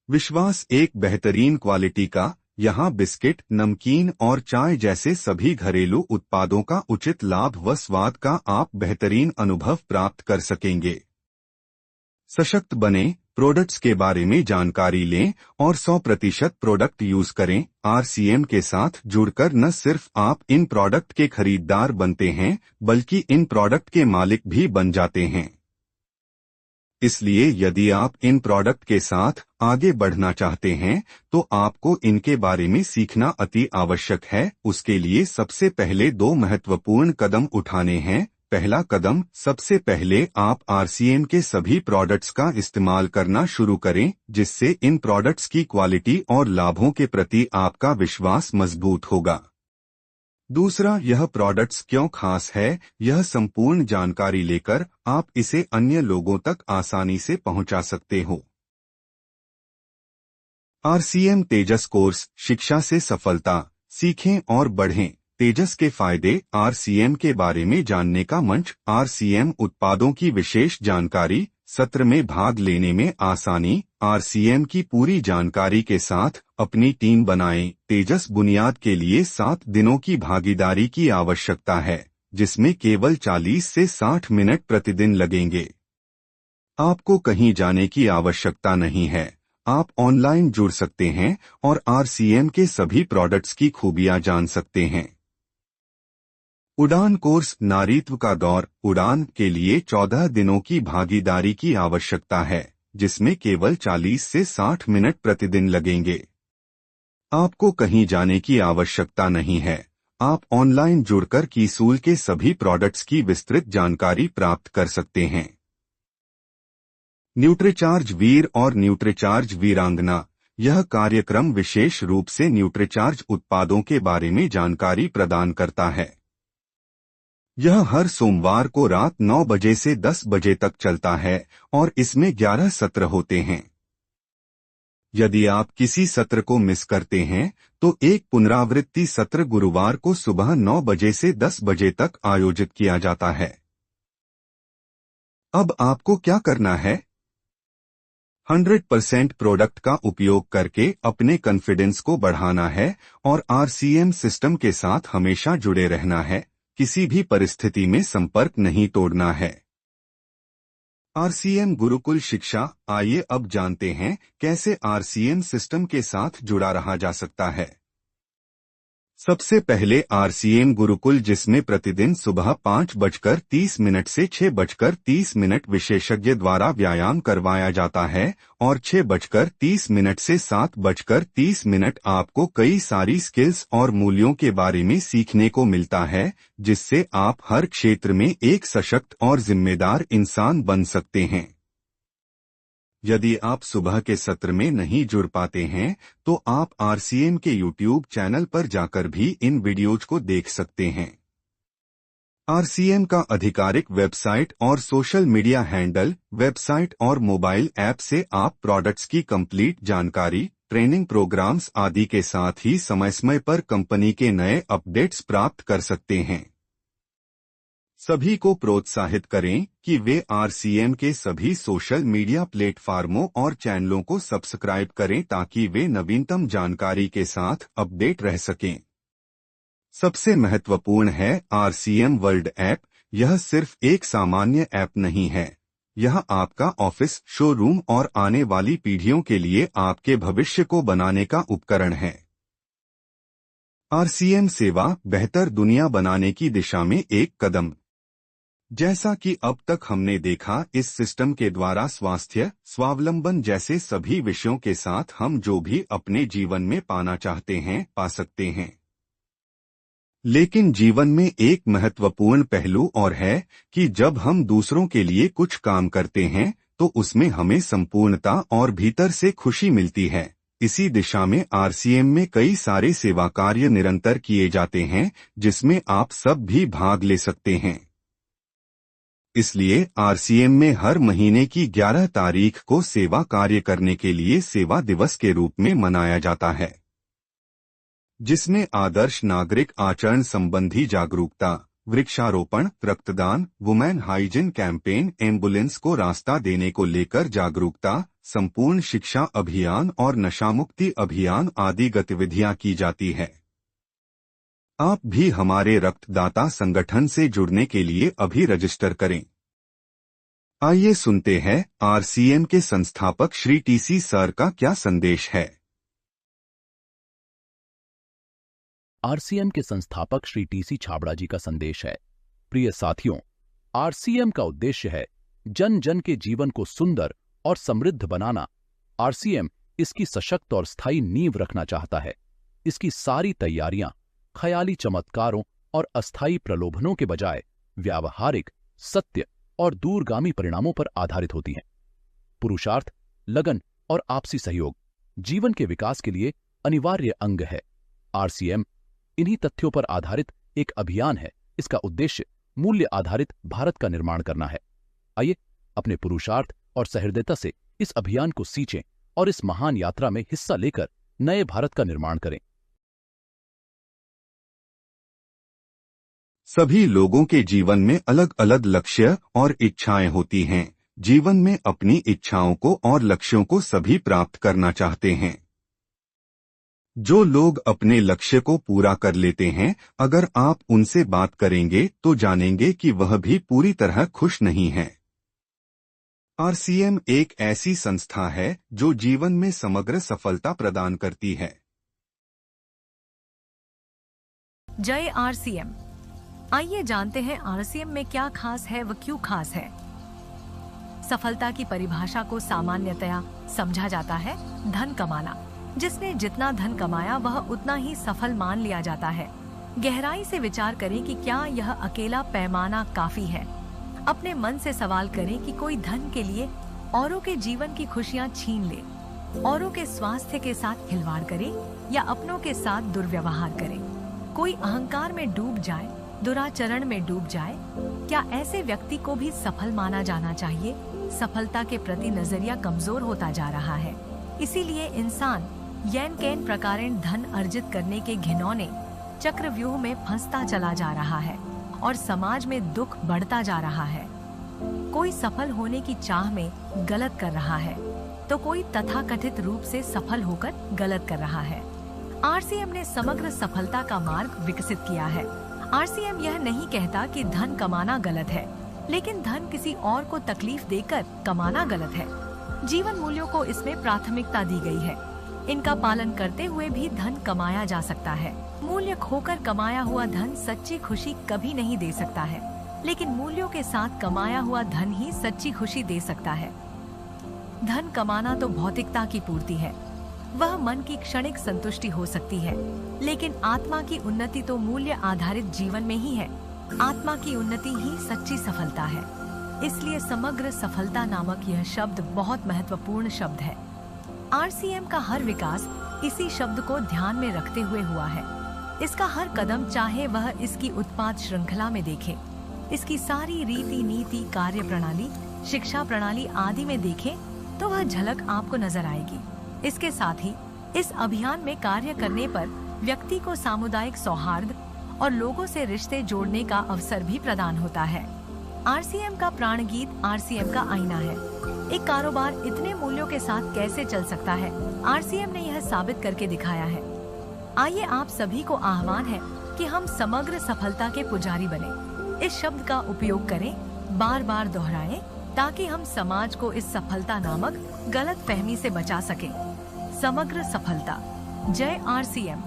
[SPEAKER 1] विश्वास एक बेहतरीन क्वालिटी का। यहाँ बिस्किट, नमकीन और चाय जैसे सभी घरेलू उत्पादों का उचित लाभ व स्वाद का आप बेहतरीन अनुभव प्राप्त कर सकेंगे। सशक्त बने, प्रोडक्ट्स के बारे में जानकारी लें और 100% प्रोडक्ट यूज करें। RCM के साथ जुड़कर न सिर्फ आप इन प्रोडक्ट के खरीदार बनते हैं, बल्कि इन प्रोडक्ट के मालिक भी बन जाते हैं। इसलिए यदि आप इन प्रोडक्ट के साथ आगे बढ़ना चाहते हैं, तो आपको इनके बारे में सीखना अति आवश्यक है। उसके लिए सबसे पहले 2 महत्वपूर्ण कदम उठाने हैं। पहला कदम, सबसे पहले आप RCM के सभी प्रोडक्ट्स का इस्तेमाल करना शुरू करें, जिससे इन प्रोडक्ट्स की क्वालिटी और लाभों के प्रति आपका विश्वास मजबूत होगा। दूसरा, यह प्रोडक्ट्स क्यों खास है, यह संपूर्ण जानकारी लेकर आप इसे अन्य लोगों तक आसानी से पहुंचा सकते हो। RCM तेजस कोर्स, शिक्षा से सफलता, सीखें और बढ़ें। तेजस के फायदे। RCM के बारे में जानने का मंच। RCM उत्पादों की विशेष जानकारी, सत्र में भाग लेने में आसानी। RCM की पूरी जानकारी के साथ अपनी टीम बनाएं। तेजस बुनियाद के लिए 7 दिनों की भागीदारी की आवश्यकता है, जिसमें केवल 40 से 60 मिनट प्रतिदिन लगेंगे। आपको कहीं जाने की आवश्यकता नहीं है, आप ऑनलाइन जुड़ सकते हैं और RCM के सभी प्रोडक्ट्स की खूबियां जान सकते हैं। उड़ान कोर्स, नारीत्व का दौर। उड़ान के लिए 14 दिनों की भागीदारी की आवश्यकता है, जिसमें केवल 40 से 60 मिनट प्रतिदिन लगेंगे। आपको कहीं जाने की आवश्यकता नहीं है, आप ऑनलाइन जुड़कर कीसूल के सभी प्रोडक्ट्स की विस्तृत जानकारी प्राप्त कर सकते हैं। न्यूट्रीचार्ज वीर और न्यूट्रीचार्ज वीरांगना। यह कार्यक्रम विशेष रूप से न्यूट्रीचार्ज उत्पादों के बारे में जानकारी प्रदान करता है। यह हर सोमवार को रात 9 बजे से 10 बजे तक चलता है और इसमें 11 सत्र होते हैं। यदि आप किसी सत्र को मिस करते हैं, तो एक पुनरावृत्ति सत्र गुरुवार को सुबह 9 बजे से 10 बजे तक आयोजित किया जाता है। अब आपको क्या करना है? 100% प्रोडक्ट का उपयोग करके अपने कॉन्फिडेंस को बढ़ाना है और RCM सिस्टम के साथ हमेशा जुड़े रहना है। किसी भी परिस्थिति में संपर्क नहीं तोड़ना है। RCM गुरुकुल शिक्षा। आइए अब जानते हैं कैसे RCM सिस्टम के साथ जुड़ा रहा जा सकता है। सबसे पहले RCM गुरुकुल, जिसमें प्रतिदिन सुबह 5:30 से 6:30 विशेषज्ञ द्वारा व्यायाम करवाया जाता है और 6:30 से 7:30 आपको कई सारी स्किल्स और मूल्यों के बारे में सीखने को मिलता है, जिससे आप हर क्षेत्र में एक सशक्त और जिम्मेदार इंसान बन सकते हैं। यदि आप सुबह के सत्र में नहीं जुड़ पाते हैं, तो आप RCM के YouTube चैनल पर जाकर भी इन वीडियोज को देख सकते हैं। RCM का आधिकारिक वेबसाइट और सोशल मीडिया हैंडल, वेबसाइट और मोबाइल ऐप से आप प्रोडक्ट्स की कंप्लीट जानकारी, ट्रेनिंग प्रोग्राम्स आदि के साथ ही समय समय पर कंपनी के नए अपडेट्स प्राप्त कर सकते हैं। सभी को प्रोत्साहित करें कि वे RCM के सभी सोशल मीडिया प्लेटफार्मों और चैनलों को सब्सक्राइब करें ताकि वे नवीनतम जानकारी के साथ अपडेट रह सकें। सबसे महत्वपूर्ण है RCM वर्ल्ड ऐप। यह सिर्फ एक सामान्य ऐप नहीं है, यह आपका ऑफिस, शोरूम और आने वाली पीढ़ियों के लिए आपके भविष्य को बनाने का उपकरण है। RCM सेवा, बेहतर दुनिया बनाने की दिशा में एक कदम। जैसा कि अब तक हमने देखा, इस सिस्टम के द्वारा स्वास्थ्य, स्वावलंबन जैसे सभी विषयों के साथ हम जो भी अपने जीवन में पाना चाहते हैं, पा सकते हैं। लेकिन जीवन में एक महत्वपूर्ण पहलू और है कि जब हम दूसरों के लिए कुछ काम करते हैं, तो उसमें हमें संपूर्णता और भीतर से खुशी मिलती है। इसी दिशा में RCM में कई सारे सेवा कार्य निरंतर किए जाते हैं, जिसमें आप सब भी भाग ले सकते हैं। इसलिए आरसीएम में हर महीने की 11 तारीख को सेवा कार्य करने के लिए सेवा दिवस के रूप में मनाया जाता है, जिसमें आदर्श नागरिक आचरण संबंधी जागरूकता, वृक्षारोपण, रक्तदान, वुमेन हाइजीन कैंपेन, एम्बुलेंस को रास्ता देने को लेकर जागरूकता, संपूर्ण शिक्षा अभियान और नशामुक्ति अभियान आदि गतिविधियां की जाती है। आप भी हमारे रक्तदाता संगठन से जुड़ने के लिए अभी रजिस्टर करें। आइए सुनते हैं आरसीएम के संस्थापक श्री टीसी सर का क्या संदेश है।
[SPEAKER 2] आरसीएम के संस्थापक श्री टीसी छाबड़ा जी का संदेश है। प्रिय साथियों, आरसीएम का उद्देश्य है जन जन के जीवन को सुंदर और समृद्ध बनाना। आरसीएम इसकी सशक्त और स्थायी नींव रखना चाहता है। इसकी सारी तैयारियां ख्याली चमत्कारों और अस्थायी प्रलोभनों के बजाय व्यावहारिक, सत्य और दूरगामी परिणामों पर आधारित होती हैं। पुरुषार्थ, लगन और आपसी सहयोग जीवन के विकास के लिए अनिवार्य अंग है। आरसीएम इन्हीं तथ्यों पर आधारित एक अभियान है। इसका उद्देश्य मूल्य आधारित भारत का निर्माण करना है। आइए अपने पुरुषार्थ और सहृदयता से इस अभियान को सींचें और इस महान यात्रा में हिस्सा लेकर नए भारत का निर्माण करें।
[SPEAKER 1] सभी लोगों के जीवन में अलग अलग लक्ष्य और इच्छाएं होती हैं। जीवन में अपनी इच्छाओं को और लक्ष्यों को सभी प्राप्त करना चाहते हैं। जो लोग अपने लक्ष्य को पूरा कर लेते हैं, अगर आप उनसे बात करेंगे तो जानेंगे कि वह भी पूरी तरह खुश नहीं है। आरसीएम एक ऐसी संस्था है जो जीवन में समग्र सफलता प्रदान करती है।
[SPEAKER 11] जय आरसीएम। आइए जानते हैं आरसीएम में क्या खास है व क्यों खास है। सफलता की परिभाषा को सामान्यतया समझा जाता है धन कमाना। जिसने जितना धन कमाया वह उतना ही सफल मान लिया जाता है। गहराई से विचार करें कि क्या यह अकेला पैमाना काफी है। अपने मन से सवाल करें कि कोई धन के लिए औरों के जीवन की खुशियां छीन ले, औरों के स्वास्थ्य के साथ खिलवाड़ करे या अपनों के साथ दुर्व्यवहार करे, कोई अहंकार में डूब जाए, दुराचरण में डूब जाए, क्या ऐसे व्यक्ति को भी सफल माना जाना चाहिए? सफलता के प्रति नजरिया कमजोर होता जा रहा है। इसीलिए इंसान यैन कैन प्रकारेण धन अर्जित करने के घिनौने चक्रव्यूह में फंसता चला जा रहा है और समाज में दुख बढ़ता जा रहा है। कोई सफल होने की चाह में गलत कर रहा है तो कोई तथाकथित रूप से सफल होकर गलत कर रहा है। आरसीएम ने समग्र सफलता का मार्ग विकसित किया है। आरसीएम यह नहीं कहता कि धन कमाना गलत है, लेकिन धन किसी और को तकलीफ देकर कमाना गलत है। जीवन मूल्यों को इसमें प्राथमिकता दी गई है। इनका पालन करते हुए भी धन कमाया जा सकता है। मूल्य खोकर कमाया हुआ धन सच्ची खुशी कभी नहीं दे सकता है, लेकिन मूल्यों के साथ कमाया हुआ धन ही सच्ची खुशी दे सकता है। धन कमाना तो भौतिकता की पूर्ति है, वह मन की क्षणिक संतुष्टि हो सकती है, लेकिन आत्मा की उन्नति तो मूल्य आधारित जीवन में ही है। आत्मा की उन्नति ही सच्ची सफलता है। इसलिए समग्र सफलता नामक यह शब्द बहुत महत्वपूर्ण शब्द है। आरसीएम का हर विकास इसी शब्द को ध्यान में रखते हुए हुआ है। इसका हर कदम, चाहे वह इसकी उत्पाद श्रृंखला में देखे, इसकी सारी रीति नीति, कार्य प्रणाली, शिक्षा प्रणाली आदि में देखे, तो वह झलक आपको नजर आएगी। इसके साथ ही इस अभियान में कार्य करने पर व्यक्ति को सामुदायिक सौहार्द और लोगों से रिश्ते जोड़ने का अवसर भी प्रदान होता है। आरसीएम का प्राण गीत आरसीएम का आईना है। एक कारोबार इतने मूल्यों के साथ कैसे चल सकता है, आरसीएम ने यह साबित करके दिखाया है। आइए आप सभी को आह्वान है कि हम समग्र सफलता के पुजारी बने। इस शब्द का उपयोग करें, बार बार दोहराएं, ताकि हम समाज को इस सफलता नामक गलत फहमी से बचा सकें। समग्र सफलता। जय आरसीएम।